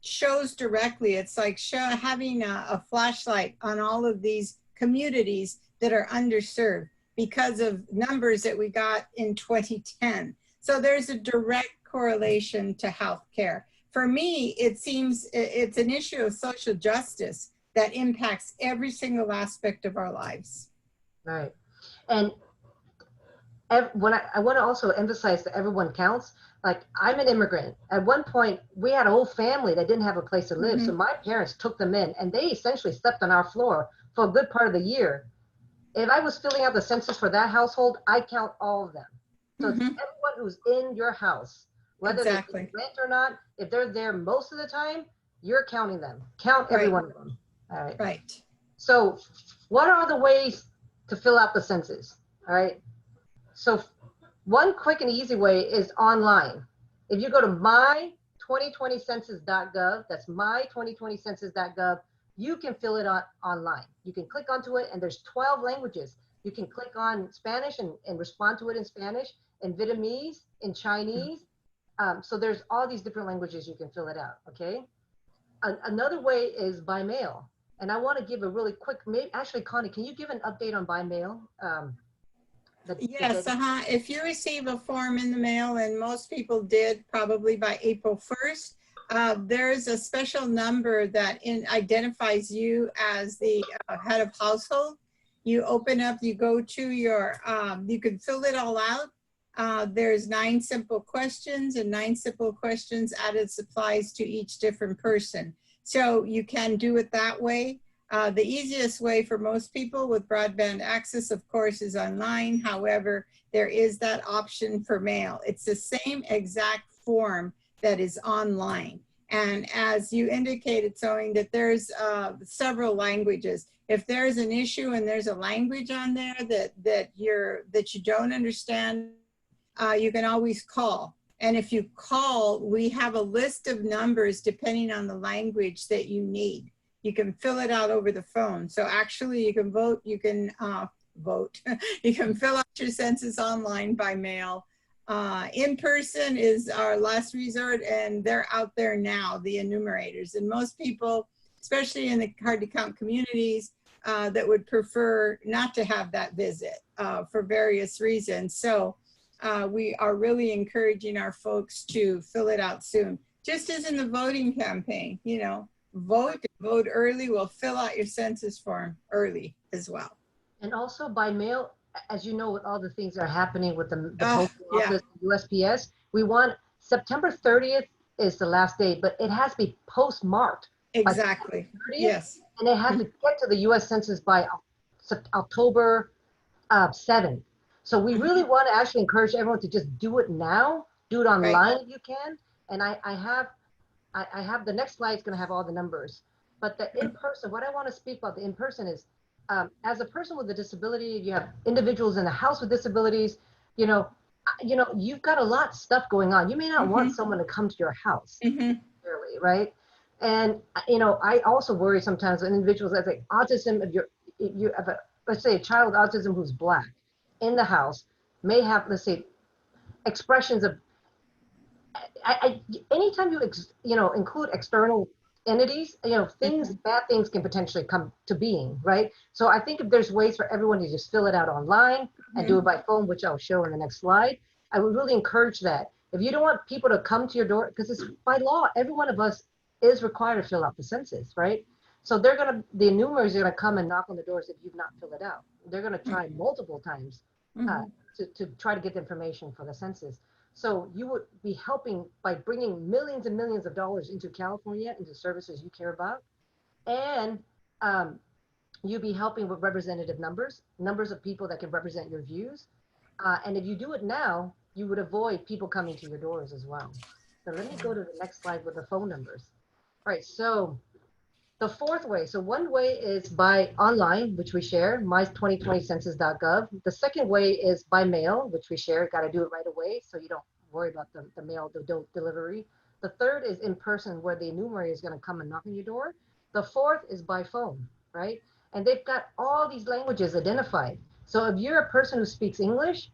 shows directly. It's like having a flashlight on all of these communities that are underserved because of numbers that we got in 2010. So there's a direct correlation to healthcare. For me, it seems it's an issue of social justice that impacts every single aspect of our lives. Right. And when I want to also emphasize that everyone counts. Like, I'm an immigrant. At one point, we had a whole family that didn't have a place to live. So my parents took them in, and they essentially slept on our floor for a good part of the year. If I was filling out the census for that household, I count all of them. So it's everyone who's in your house, whether they rent or not. If they're there most of the time, you're counting them. Count every one of them. All right. Right. So what are the ways to fill out the census? All right. So one quick and easy way is online. If you go to my2020census.gov, that's my2020census.gov, you can fill it out online. You can click onto it, and there's 12 languages. You can click on Spanish and respond to it in Spanish, in Vietnamese, in Chinese. So there's all these different languages you can fill it out, okay? Another way is by mail. And I want to give a really quick, actually, Connie, can you give an update on by mail? Yes, if you receive a form in the mail, and most people did probably by April 1st, there's a special number that identifies you as the head of household. You open up, you go to your, you can fill it all out. There's 9 simple questions, and 9 simple questions added supplies to each different person. So you can do it that way. The easiest way for most people with broadband access, of course, is online. However, there is that option for mail. It's the same exact form that is online. And as you indicated, showing that there's several languages. If there's an issue and there's a language on there that you don't understand, you can always call. And if you call, we have a list of numbers depending on the language that you need. You can fill it out over the phone. So actually you can vote, you can vote. You can fill out your census online by mail. In person is our last resort, and they're out there now, the enumerators. And most people, especially in the hard to count communities, that would prefer not to have that visit for various reasons. So we are really encouraging our folks to fill it out soon. Just as in the voting campaign, you know, vote early. We'll fill out your census form early as well. And also by mail, as you know, with all the things that are happening with the post office, USPS, we want September 30th is the last day, but it has to be postmarked. Exactly. 30th, yes. And it has to get to the U.S. Census by October 7th. So we really want to actually encourage everyone to just do it now. Do it online if you can. And I have the next slide is going to have all the numbers. But the in-person, what I want to speak about the in-person is, as a person with a disability, you have individuals in the house with disabilities, you know, you've got a lot of stuff going on. You may not want someone to come to your house, really, right? And, you know, I also worry sometimes with individuals that like autism, if you have let's say a child with autism who's Black in the house may have, let's say, expressions of, anytime you include external entities, you know, bad things can potentially come to being, right? So I think if there's ways for everyone to just fill it out online and do it by phone, which I'll show in the next slide, I would really encourage that. If you don't want people to come to your door, because it's by law, every one of us is required to fill out the census, right? So the enumerators are gonna come and knock on the doors if you've not filled it out. They're gonna try multiple times to try to get the information for the census. So you would be helping by bringing millions and millions of dollars into California, into services you care about. And you'd be helping with representative numbers of people that can represent your views. And if you do it now, you would avoid people coming to your doors as well. So let me go to the next slide with the phone numbers. All right, so the fourth way, so one way is by online, which we share, my2020census.gov. The second way is by mail, which we share, got to do it right away, so you don't worry about the mail delivery. The third is in person, where the enumerator is going to come and knock on your door. The fourth is by phone, right? And they've got all these languages identified. So if you're a person who speaks English,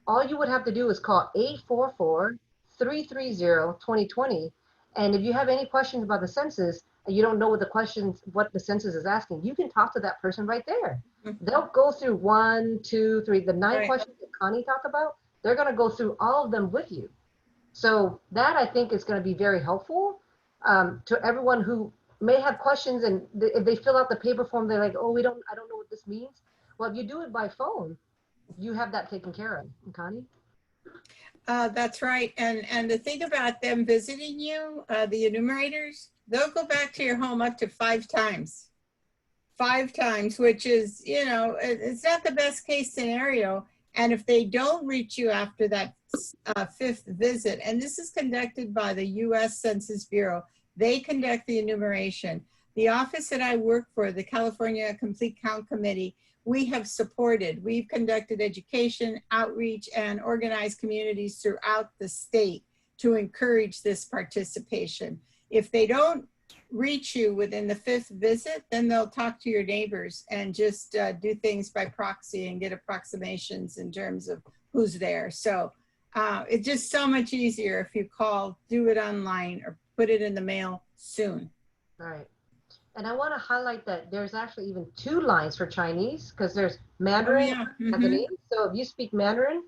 all you would have to do is call 844-330-2020. And if you have any questions about the census and you don't know what the census is asking, you can talk to that person right there. They'll go through 1, 2, 3, the 9 questions that Connie talked about. They're going to go through all of them with you. So that, I think, is going to be very helpful to everyone who may have questions, and if they fill out the paper form, they're like, oh, I don't know what this means. Well, if you do it by phone, you have that taken care of. Connie? That's right. And the thing about them visiting you, the enumerators, they'll go back to your home up to 5 times. 5 times, which is, you know, it's not the best case scenario. And if they don't reach you after that 5th visit, and this is conducted by the U.S. Census Bureau, they conduct the enumeration. The office that I work for, the California Complete Count Committee, we've conducted education, outreach, and organized communities throughout the state to encourage this participation. If they don't reach you within the 5th visit, then they'll talk to your neighbors and just do things by proxy and get approximations in terms of who's there. So it's just so much easier if you call, do it online, or put it in the mail soon. Right. And I want to highlight that there's actually even 2 lines for Chinese, because there's Mandarin and Cantonese. So if you speak Mandarin,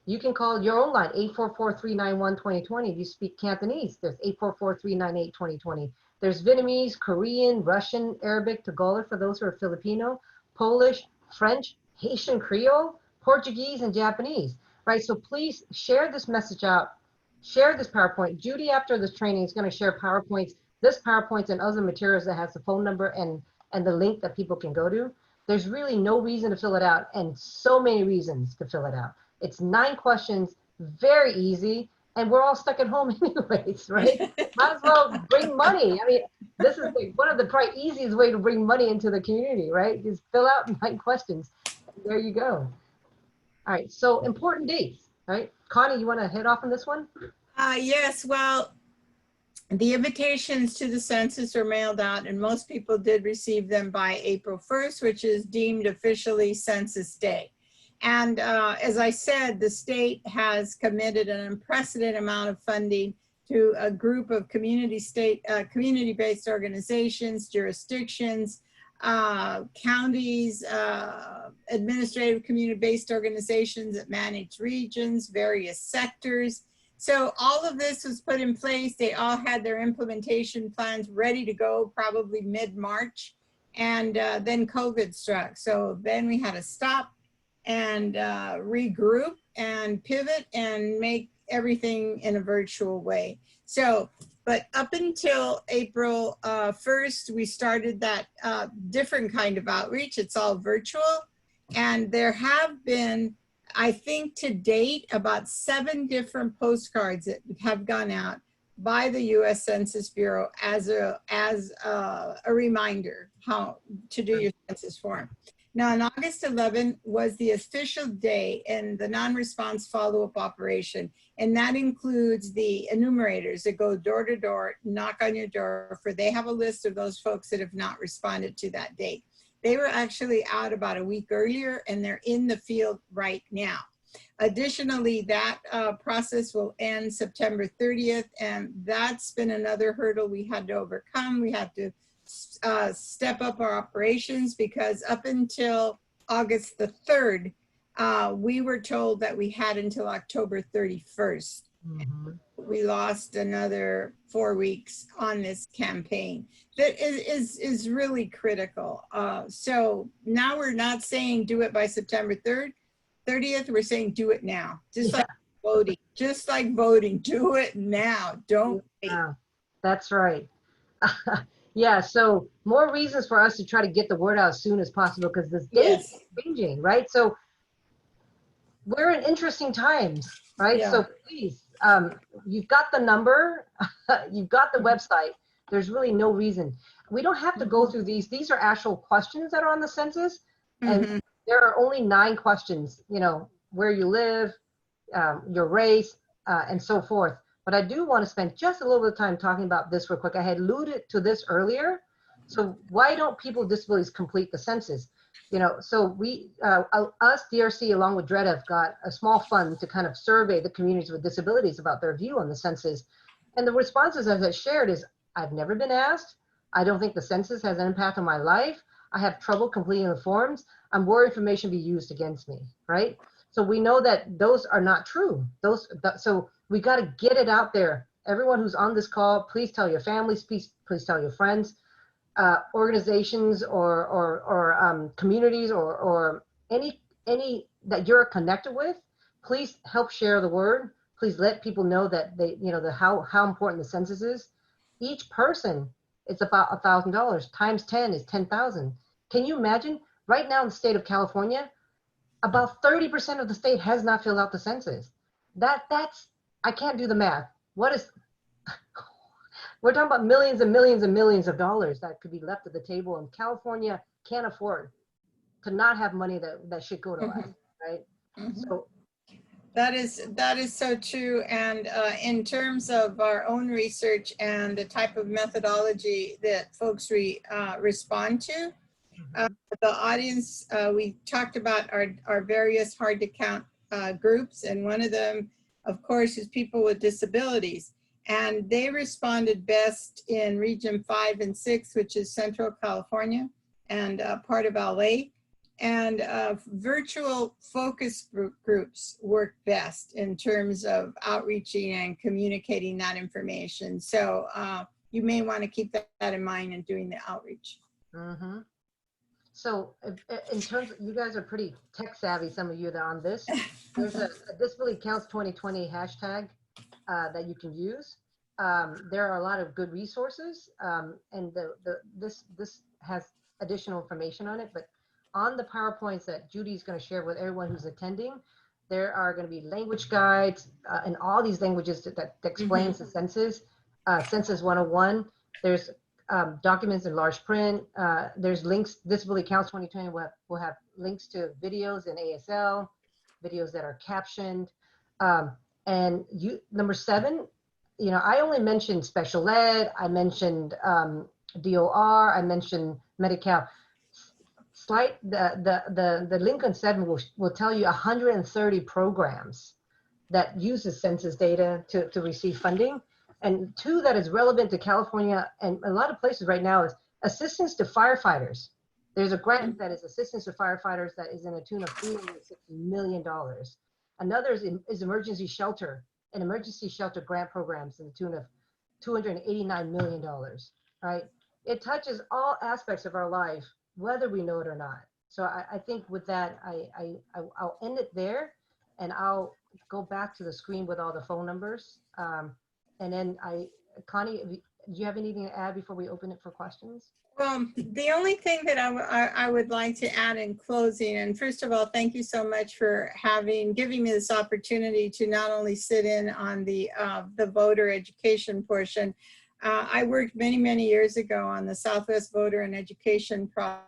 you can call your own line, 844-391-2020. If you speak Cantonese, there's 844-398-2020. There's Vietnamese, Korean, Russian, Arabic, Tagalog for those who are Filipino, Polish, French, Haitian Creole, Portuguese, and Japanese, right? So please share this message out, share this PowerPoint. Judy, after this training, is going to share PowerPoints, this PowerPoint and other materials that has the phone number and the link that people can go to. There's really no reason to fill it out, and so many reasons to fill it out. It's 9 questions, very easy, and we're all stuck at home anyways, right? Might as well bring money. I mean, this is one of the probably easiest way to bring money into the community, right? Just fill out 9 questions. There you go. All right, so important dates, right? Connie, you want to head off on this one? Yes, well, the invitations to the census are mailed out, and most people did receive them by April 1st, which is deemed officially Census Day. And as I said, the state has committed an unprecedented amount of funding to a group of community-based organizations, jurisdictions, counties, administrative community-based organizations that manage regions, various sectors. So all of this was put in place. They all had their implementation plans ready to go probably mid-March, and then COVID struck. So then we had to stop and regroup and pivot and make everything in a virtual way. So, but up until April 1st, we started that different kind of outreach. It's all virtual. And there have been, I think to date, about 7 different postcards that have gone out by the U.S. Census Bureau as a reminder how to do your census form. Now, on August 11 was the official day in the non-response follow-up operation, and that includes the enumerators that go door to door, knock on your door, for they have a list of those folks that have not responded to that date. They were actually out about a week earlier, and they're in the field right now. Additionally, that process will end September 30th, and that's been another hurdle we had to overcome. We had to step up our operations, because up until August the 3rd, we were told that we had until October 31st. We lost another 4 weeks on this campaign. That is really critical. So now we're not saying do it by September 30th, we're saying do it now. Just like voting, do it now, don't wait. That's right. Yeah, so more reasons for us to try to get the word out as soon as possible, because this date is changing, right? So we're in interesting times, right? Yeah. So please, you've got the number, you've got the website. There's really no reason. We don't have to go through these. These are actual questions that are on the census, and there are only 9 questions, you know, where you live, your race, and so forth. But I do want to spend just a little bit of time talking about this real quick. I had alluded to this earlier. So why don't people with disabilities complete the census? You know, so we, us, DRC, along with DRED, have got a small fund to kind of survey the communities with disabilities about their view on the census. And the responses, as I shared, is I've never been asked. I don't think the census has an impact on my life. I have trouble completing the forms. I'm worried information be used against me, right? So we know that those are not true. So we got to get it out there. Everyone who's on this call, please tell your families, please tell your friends, organizations or communities or any that you're connected with. Please help share the word. Please let people know that they, you know, how important the census is. Each person, it's about $1,000 times 10 is 10,000. Can you imagine? Right now in the state of California, about 30% of the state has not filled out the census. That's, I can't do the math. What is, we're talking about millions and millions and millions of dollars that could be left at the table, and California can't afford to not have money that should go to us, right? So that is so true. And in terms of our own research and the type of methodology that folks respond to, the audience, we talked about our various hard to count groups, and one of them, of course, is people with disabilities. And they responded best in region 5 and 6, which is Central California and part of LA. And virtual focus groups work best in terms of outreaching and communicating that information. So you may want to keep that in mind in doing the outreach. Mm-hmm. So in terms of, you guys are pretty tech savvy, some of you that are on this. There's a Disability Counts 2020 hashtag that you can use. There are a lot of good resources, and this has additional information on it. But on the PowerPoints that Judy's going to share with everyone who's attending, there are going to be language guides in all these languages that explains the census. Census 101. There's documents in large print. There's links. Disability Counts 2020 will have links to videos in ASL, videos that are captioned. And number 7, you know, I only mentioned special ed. I mentioned DOR. I mentioned Medi-Cal. The link on 7 will tell you 130 programs that uses census data to receive funding. And 2 that is relevant to California and a lot of places right now is assistance to firefighters. There's a grant that is assistance to firefighters that is in a tune of $360 million. Another is emergency shelter and emergency shelter grant programs in the tune of $289 million, right? It touches all aspects of our life, whether we know it or not. So I think with that, I'll end it there, and I'll go back to the screen with all the phone numbers. And then Connie, do you have anything to add before we open it for questions? Well, the only thing that I would like to add in closing, and first of all, thank you so much for giving me this opportunity to not only sit in on the voter education portion. I worked many years ago on the Southwest Voter and Education project.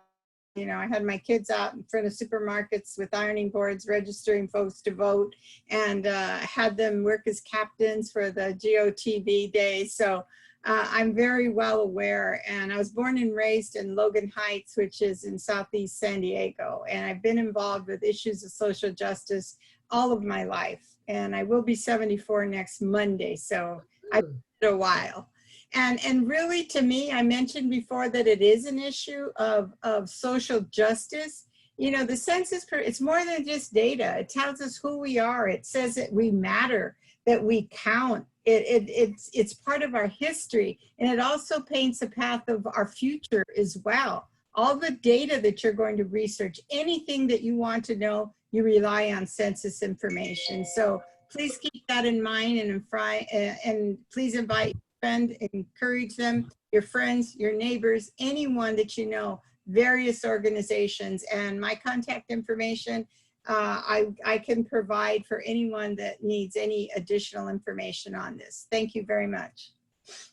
You know, I had my kids out in front of supermarkets with ironing boards, registering folks to vote, and had them work as captains for the GOTV day. So I'm very well aware, and I was born and raised in Logan Heights, which is in Southeast San Diego. And I've been involved with issues of social justice all of my life. And I will be 74 next Monday, so I've been a while. And really, to me, I mentioned before that it is an issue of social justice. You know, the census, it's more than just data. It tells us who we are. It says that we matter, that we count. It's part of our history. And it also paints a path of our future as well. All the data that you're going to research, anything that you want to know, you rely on census information. So please keep that in mind, and please invite friend, encourage them, your friends, your neighbors, anyone that you know, various organizations, and my contact information I can provide for anyone that needs any additional information on this. Thank you very much.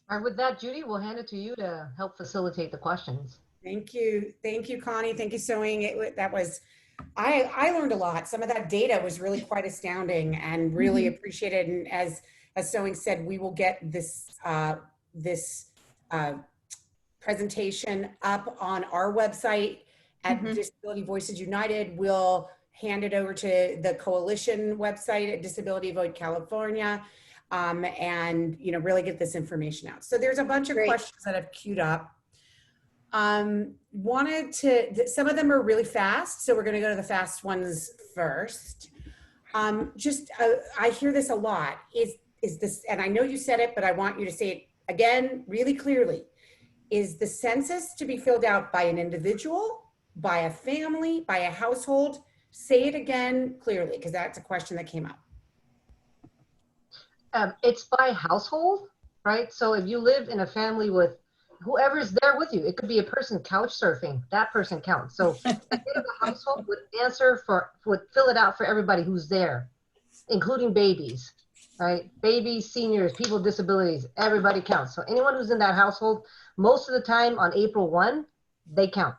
All right, with that, Judy, we'll hand it to you to help facilitate the questions. Thank you, Connie. Thank you, Sewing. That was, I learned a lot. Some of that data was really quite astounding and really appreciated. And as Sewing said, we will get this presentation up on our website at Mhm. Disability Voices United. We'll hand it over to the coalition website at Disability Vote California, and really get this information out. So there's a bunch of Great. questions that I've queued up. Some of them are really fast, so we're going to go to the fast ones first. I hear this a lot. Is this, and I know you said it, but I want you to say it again really clearly. Is the census to be filled out by an individual, by a family, by a household? Say it again clearly, because that's a question that came up. It's by household, right? So if you live in a family with whoever's there with you, it could be a person couch surfing, that person counts. So the head of the household would fill it out for everybody who's there, including babies, right? Babies, seniors, people with disabilities, everybody counts. So anyone who's in that household, most of the time on April 1, they count.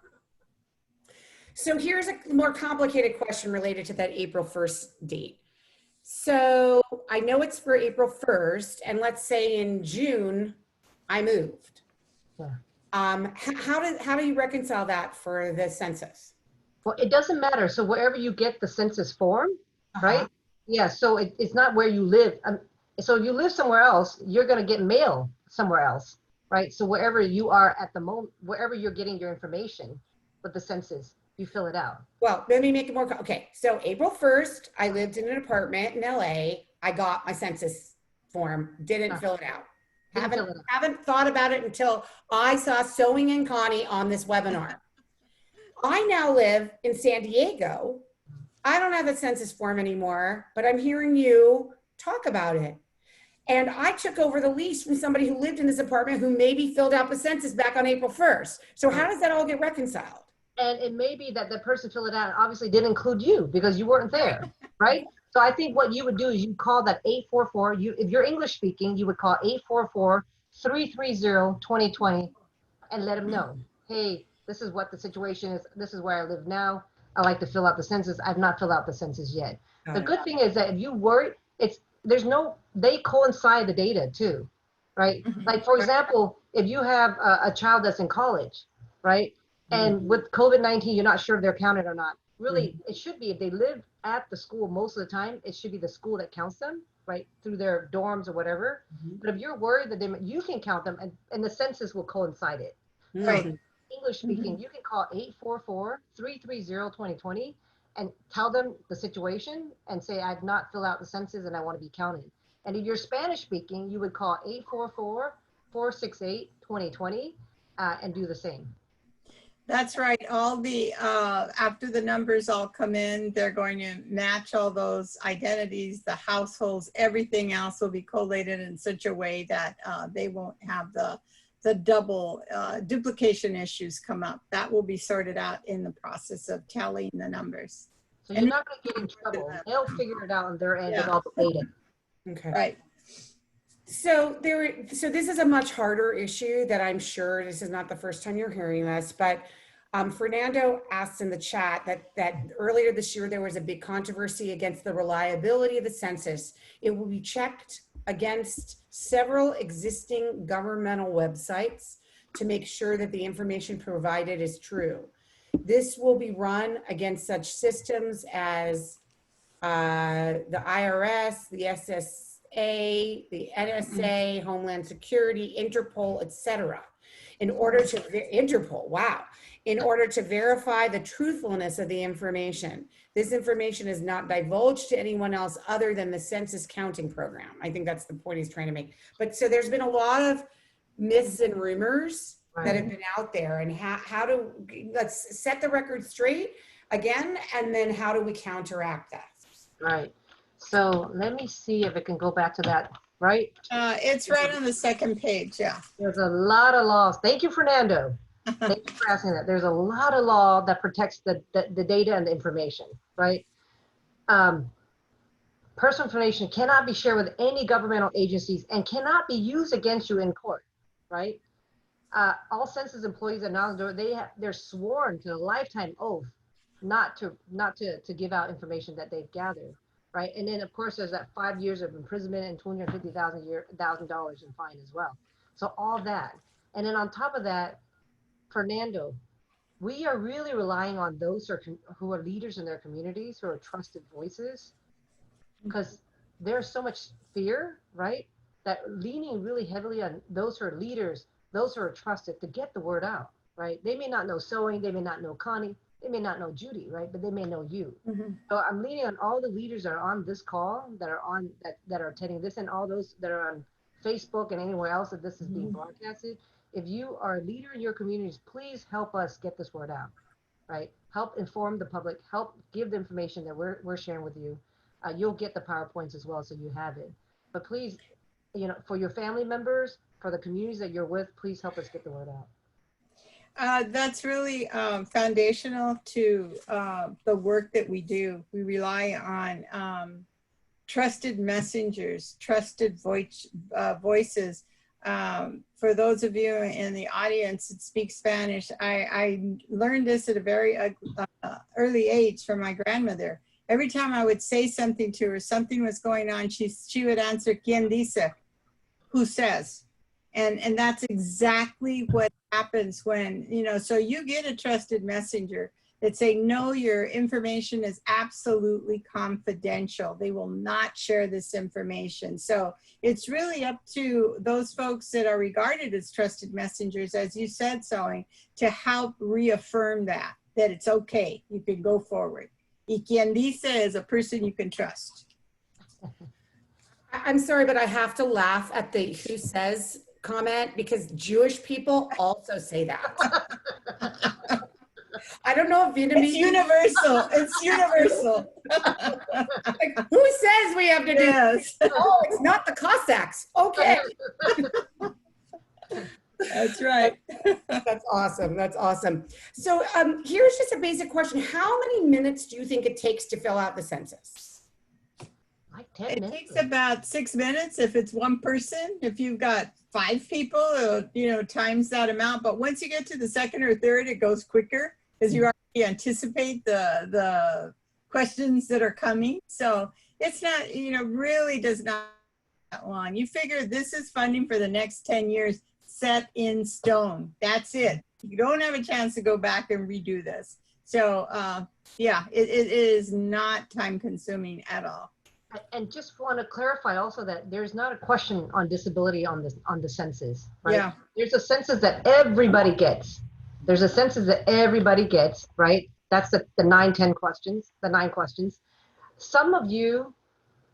So here's a more complicated question related to that April 1st date. So I know it's for April 1st, and let's say in June, I moved. Yeah. How do you reconcile that for the census? Well, it doesn't matter. So wherever you get the census form, right? Yeah, so it's not where you live. So if you live somewhere else, you're going to get mail somewhere else, right? So wherever you are at the moment, wherever you're getting your information with the census, you fill it out. Well, let me make it more, okay. So April 1st, I lived in an apartment in LA. I got my census form, didn't fill it out. Haven't thought about it until I saw Sewing and Connie on this webinar. I now live in San Diego. I don't have a census form anymore, but I'm hearing you talk about it. And I took over the lease from somebody who lived in this apartment who maybe filled out the census back on April 1st. So how does that all get reconciled? And it may be that the person filled it out and obviously didn't include you because you weren't there, right? So I think what you would do is you call that 844. If you're English speaking, you would call 844-330-2020 and let them know, hey, this is what the situation is. This is where I live now. I like to fill out the census. I've not filled out the census yet. The good thing is that if you worry, they coincide the data too, right? Like for example, if you have a child that's in college, right? And with COVID-19, you're not sure if they're counted or not. Really, it should be, if they live at the school most of the time, it should be the school that counts them, right? Through their dorms or whatever. But if you're worried that you can count them and the census will coincide it. Right. So English speaking, you can call 844-330-2020 and tell them the situation and say, I've not filled out the census and I want to be counted. And if you're Spanish speaking, you would call 844-468-2020 and do the same. That's right. All the, after the numbers all come in, they're going to match all those identities, the households, everything else will be collated in such a way that they won't have the double duplication issues come up. That will be sorted out in the process of tallying the numbers. So you're not going to get in trouble. They'll figure it out on their end with all the data. Okay. Right. So this is a much harder issue that I'm sure this is not the first time you're hearing this, but Fernando asked in the chat that earlier this year there was a big controversy against the reliability of the census. It will be checked against several existing governmental websites to make sure that the information provided is true. This will be run against such systems as the IRS, the SSA, the NSA, Homeland Security, Interpol, etc. In order to verify the truthfulness of the information. This information is not divulged to anyone else other than the census counting program. I think that's the point he's trying to make. But so there's been a lot of myths and rumors that have been out there, and let's set the record straight again, and then how do we counteract that? Right. So let me see if it can go back to that, right? It's right on the second page, yeah. There's a lot of laws. Thank you, Fernando. Thank you for asking that. There's a lot of law that protects the data and the information, right? Personal information cannot be shared with any governmental agencies and cannot be used against you in court, right? All census employees at knowledge, they're sworn to a lifetime oath not to give out information that they've gathered, right? And then of course there's that 5 years of imprisonment and $250,000 in fine as well. So all that, and then on top of that, Fernando, we are really relying on those who are leaders in their communities, who are trusted voices, because there's so much fear, right? That leaning really heavily on those who are leaders, those who are trusted to get the word out, right? They may not know sewing, they may not know Connie, they may not know Judy, right? But they may know you. Mhm. So I'm leaning on all the leaders that are on this call, that are attending this, and all those that are on Facebook and anywhere else that this is being broadcasted. If you are a leader in your communities, please help us get this word out, right? Help inform the public, help give the information that we're sharing with you. You'll get the PowerPoints as well, so you have it. But please, for your family members, for the communities that you're with, please help us get the word out. That's really foundational to the work that we do. We rely on trusted messengers, trusted voices. For those of you in the audience that speak Spanish, I learned this at a very early age from my grandmother. Every time I would say something to her, something was going on, she would answer, ¿Quién dice? Who says? And that's exactly what happens when, so you get a trusted messenger that say, no, your information is absolutely confidential. They will not share this information. So it's really up to those folks that are regarded as trusted messengers, as you said, Sewing, to help reaffirm that it's okay, you can go forward. Y quien dice is a person you can trust. I'm sorry, but I have to laugh at the who says comment, because Jewish people also say that. I don't know if Vietnamese. It's universal. It's universal. Like, who says we have to do Yes. this? Oh, it's not the Cossacks. Okay. That's right. That's awesome. That's awesome. So here's just a basic question. How many minutes do you think it takes to fill out the census? Like 10 It minutes. takes about 6 minutes if it's one person. If you've got 5 people, times that amount. But once you get to the second or third, it goes quicker because you already anticipate the questions that are coming. So it's not, really does not that long. You figure this is funding for the next 10 years set in stone. That's it. You don't have a chance to go back and redo this. So yeah, it is not time consuming at all. And just want to clarify also that there's not a question on disability on the census, right? Yeah. There's a census that everybody gets. There's a census that everybody gets, right? That's the 9 questions. Some of you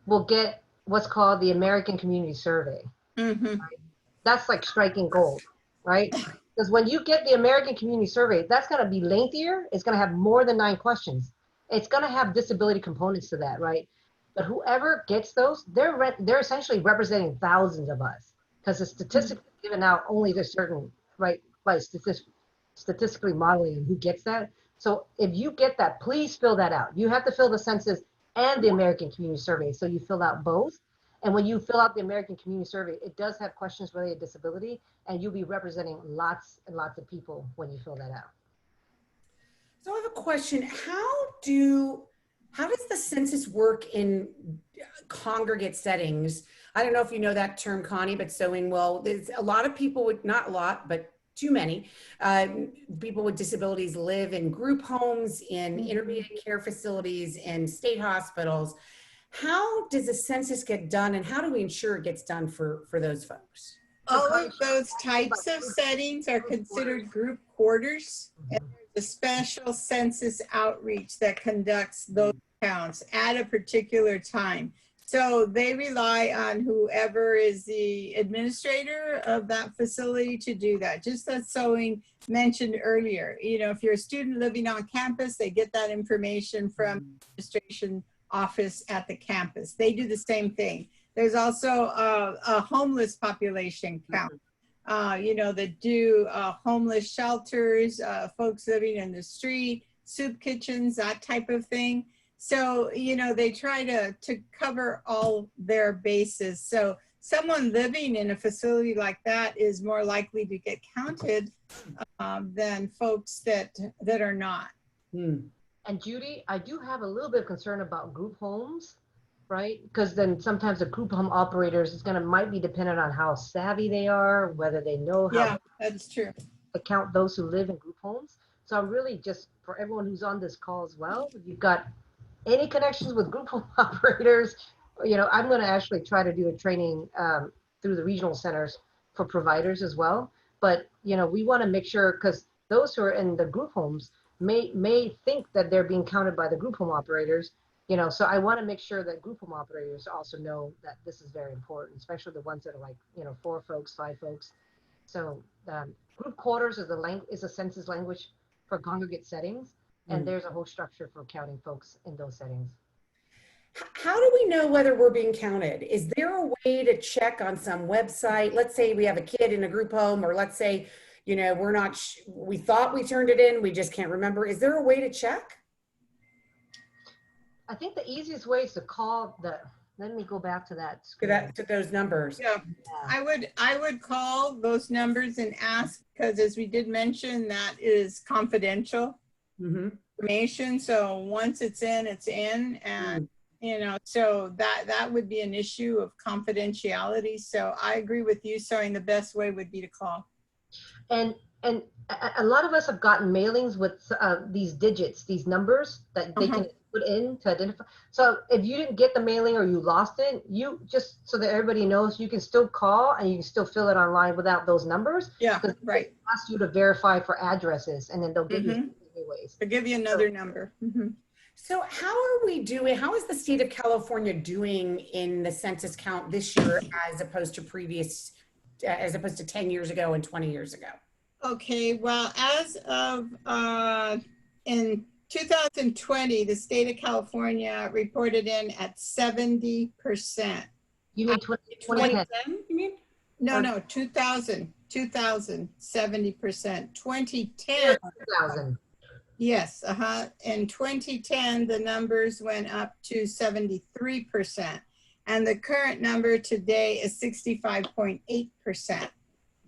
will get what's called the American Community Survey. Mm-hmm. Right? That's like striking gold, right? Because when you get the American Community Survey, that's going to be lengthier. It's going to have more than 9 questions. It's going to have disability components to that, right? But whoever gets those, they're essentially representing thousands of us, because the statistics given out only to certain, right, by statistically modeling who gets that. So if you get that, please fill that out. You have to fill the census and the American Community Survey, so you fill out both. And when you fill out the American Community Survey, it does have questions related to disability, and you'll be representing lots and lots of people when you fill that out. So I have a question. How does the census work in congregate settings? I don't know if you know that term, Connie, but Sewing will. There's a lot of people with, not a lot, but too many people with disabilities live in group homes, in intermediate care facilities, in state hospitals. How does the census get done, and how do we ensure it gets done for those folks? All of those types of settings are considered group quarters, and there's a special census outreach that conducts those counts at a particular time. So they rely on whoever is the administrator of that facility to do that. Just as Sewing mentioned earlier, if you're a student living on campus, they get that information from the administration office at the campus. They do the same thing. There's also a homeless population count, that do homeless shelters, folks living in the street, soup kitchens, that type of thing. So, they try to cover all their bases. So someone living in a facility like that is more likely to get counted than folks that are not. And Judy, I do have a little bit of concern about group homes, right? Because then sometimes the group home operators might be dependent on how savvy they are, whether they know how that's true. to count those who live in group homes. So I'm really just, for everyone who's on this call as well, if you've got any connections with group home operators, I'm going to actually try to do a training through the regional centers for providers as well. But, we want to make sure, because those who are in the group homes may think that they're being counted by the group home operators, so I want to make sure that group home operators also know that this is very important, especially the ones that are like, 4 folks, 5 folks. So group quarters is a census language for congregate settings, and there's a whole structure for counting folks in those settings. How do we know whether we're being counted? Is there a way to check on some website? Let's say we have a kid in a group home, or let's say, we're not, we thought we turned it in, we just can't remember. Is there a way to check? I think the easiest way is to call let me go back to that screen. To those numbers. Yeah, I would call those numbers and ask, because as we did mention, that is confidential information. So once it's in, and so that would be an issue of confidentiality. So I agree with you, Sewing. The best way would be to call. And a lot of us have gotten mailings with these digits, these numbers that they can put in to identify. So if you didn't get the mailing or you lost it, you just, so that everybody knows, you can still call and you can still fill it online without those numbers. Yeah, right. They ask you to verify for addresses, and then they'll give you anyways. They'll give you another number. So how are we doing? How is the state of California doing in the census count this year as opposed to 10 years ago and 20 years ago? Okay, well, as of in 2020, the state of California reported in at 70%. You mean 2010? You mean? No, 2000, 70%. 2010. 2000. Yes, in 2010, the numbers went up to 73%. And the current number today is 65.8%.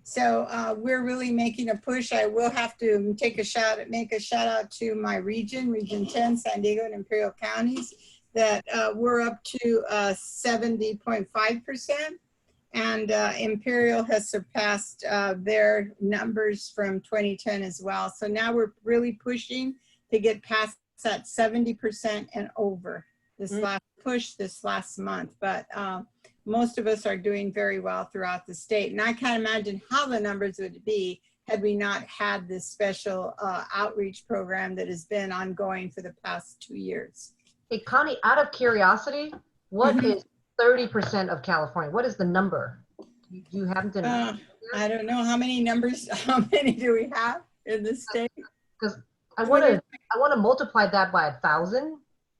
So we're really making a push. I will have to make a shout out to my region 10, San Diego and Imperial counties, that we're up to 70.5%. And Imperial has surpassed their numbers from 2010 as well. So now we're really pushing to get past that 70% and over this last month. But most of us are doing very well throughout the state. And I can't imagine how the numbers would be had we not had this special outreach program that has been ongoing for the past 2 years. Hey, Connie, out of curiosity, what is 30% of California? What is the number? Do you happen to know? I don't know how many do we have in the state? Because I want to multiply that by 1,000.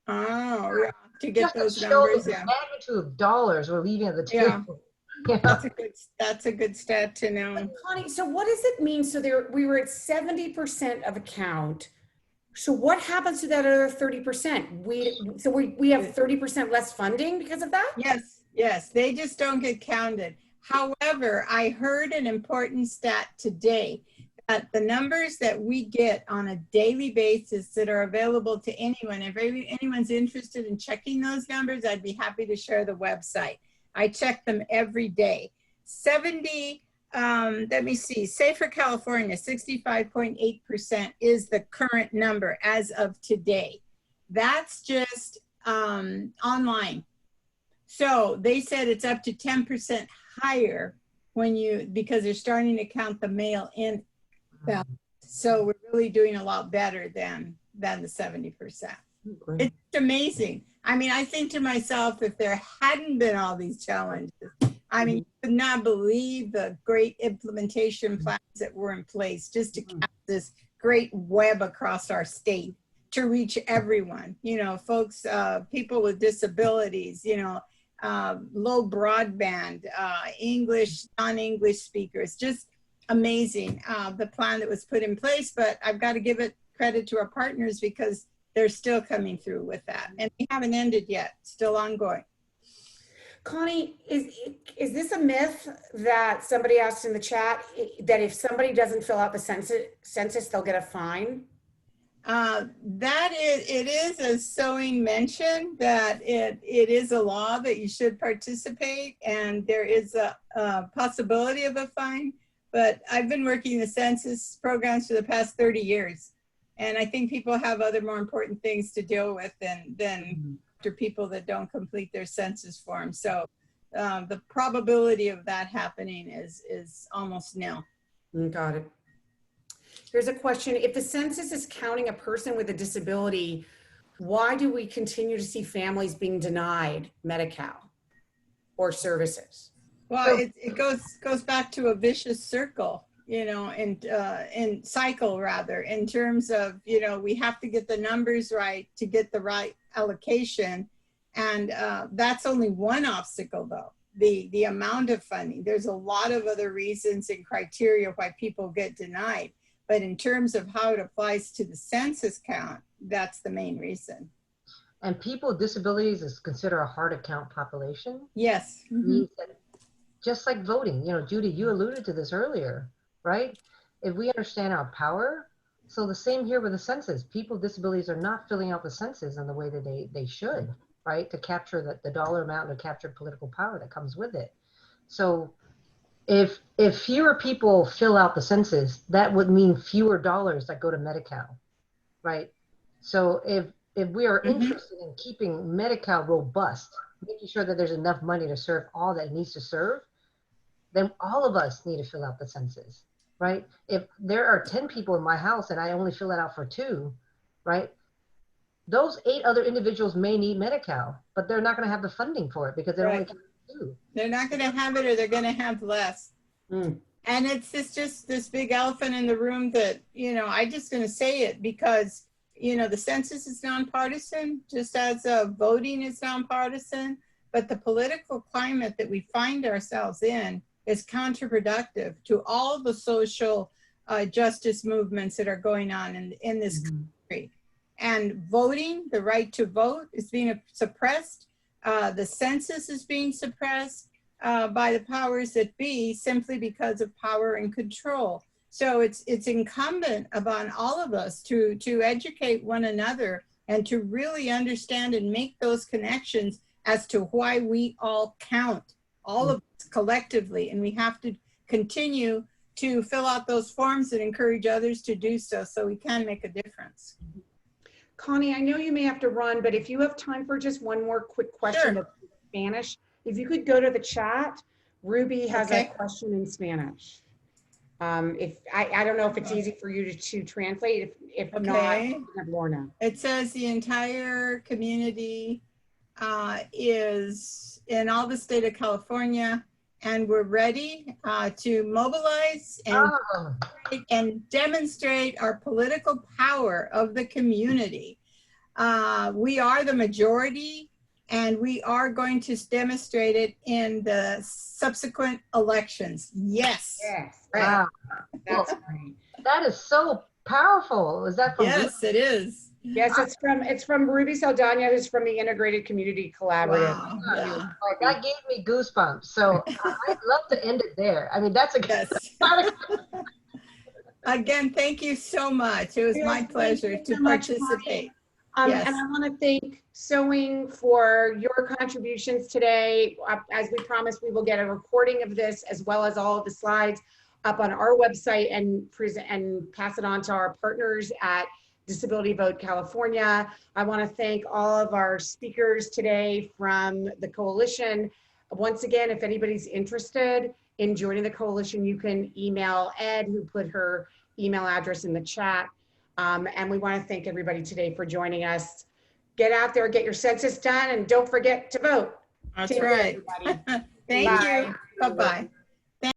Oh, yeah, to get just those to numbers. The magnitude of dollars we're leaving at the table. Yeah. That's a good stat to know. But Connie, so what does it mean? So we were at 70% of a count. So what happens to that other 30%? We have 30% less funding because of that? Yes, they just don't get counted. However, I heard an important stat today that the numbers that we get on a daily basis that are available to anyone, if anyone's interested in checking those numbers, I'd be happy to share the website. I check them every day. Let me see, say for California, 65.8% is the current number as of today. That's just online. So they said it's up to 10% higher because they're starting to count the mail-in ballots. So we're really doing a lot better than the 70%. It's amazing. I mean, I think to myself, if there hadn't been all these challenges, I mean, you could not believe the great implementation plans that were in place just to cast this great web across our state to reach everyone, folks, people with disabilities, low broadband, English, non-English speakers, just amazing, the plan that was put in place. But I've got to give it credit to our partners because they're still coming through with that. And we haven't ended yet, still ongoing. Connie, is this a myth that somebody asked in the chat that if somebody doesn't fill out the census, they'll get a fine? It is, as Sewing mentioned, that it is a law that you should participate, and there is a possibility of a fine. But I've been working the census programs for the past 30 years. And I think people have other more important things to deal with than after people that don't complete their census form. So the probability of that happening is almost nil. Got it. Here's a question. If the census is counting a person with a disability, why do we continue to see families being denied Medi-Cal or services? Well, it goes back to a vicious circle, you know, and cycle rather, in terms of, you know, we have to get the numbers right to get the right allocation. And that's only one obstacle though, the amount of funding. There's a lot of other reasons and criteria why people get denied. But in terms of how it applies to the census count, that's the main reason. And people with disabilities is considered a hard to count population. Yes. Means that just like voting, you know, Judy, you alluded to this earlier, right? If we understand our power, so the same here with the census, people with disabilities are not filling out the census in the way that they should, right? To capture the dollar amount and to capture political power that comes with it. So if fewer people fill out the census, that would mean fewer dollars that go to Medi-Cal, right? So if we are interested in keeping Medi-Cal robust, making sure that there's enough money to serve all that it needs to serve, then all of us need to fill out the census, right? If there are 10 people in my house and I only fill it out for 2, right? Those 8 other individuals may need Medi-Cal, but they're not going to have the funding for it because they only can 2. They're not going to have it, or they're going to have less. And it's just this big elephant in the room that, you know, I'm just going to say it because, you know, the census is nonpartisan, just as voting is nonpartisan, but the political climate that we find ourselves in is counterproductive to all the social justice movements that are going on in this country. And voting, the right to vote, is being suppressed. The census is being suppressed by the powers that be simply because of power and control. So it's incumbent upon all of us to educate one another and to really understand and make those connections as to why we all count, all of us collectively. And we have to continue to fill out those forms and encourage others to do so we can make a difference. Connie, I know you may have to run, but if you have time for just one more quick question in Spanish, if you could go to the chat, Ruby has a question in Spanish. If I don't know if it's easy for you to translate. If not, you have Lorna. It says the entire community is in all the state of California, and we're ready to mobilize and demonstrate our political power of the community. We are the majority, and we are going to demonstrate it in the subsequent elections. Yes. Yes. Wow. That's great. That is so powerful. Is that from Yes, it is. Yes, it's from Ruby Saldana, who's from the Integrated Community Collaborative. Wow. Like, that gave me goosebumps. So I'd love to end it there. I mean, that's a Yes. Again, thank you so much. It was my pleasure to participate. And I want to thank Sewing for your contributions today. As we promised, we will get a recording of this as well as all of the slides up on our website and pass it on to our partners at Disability Vote California. I want to thank all of our speakers today from the coalition. Once again, if anybody's interested in joining the coalition, you can email Ed, who put her email address in the chat. And we want to thank everybody today for joining us. Get out there, get your census done, and don't forget to vote. That's right. Thank you. Bye-bye.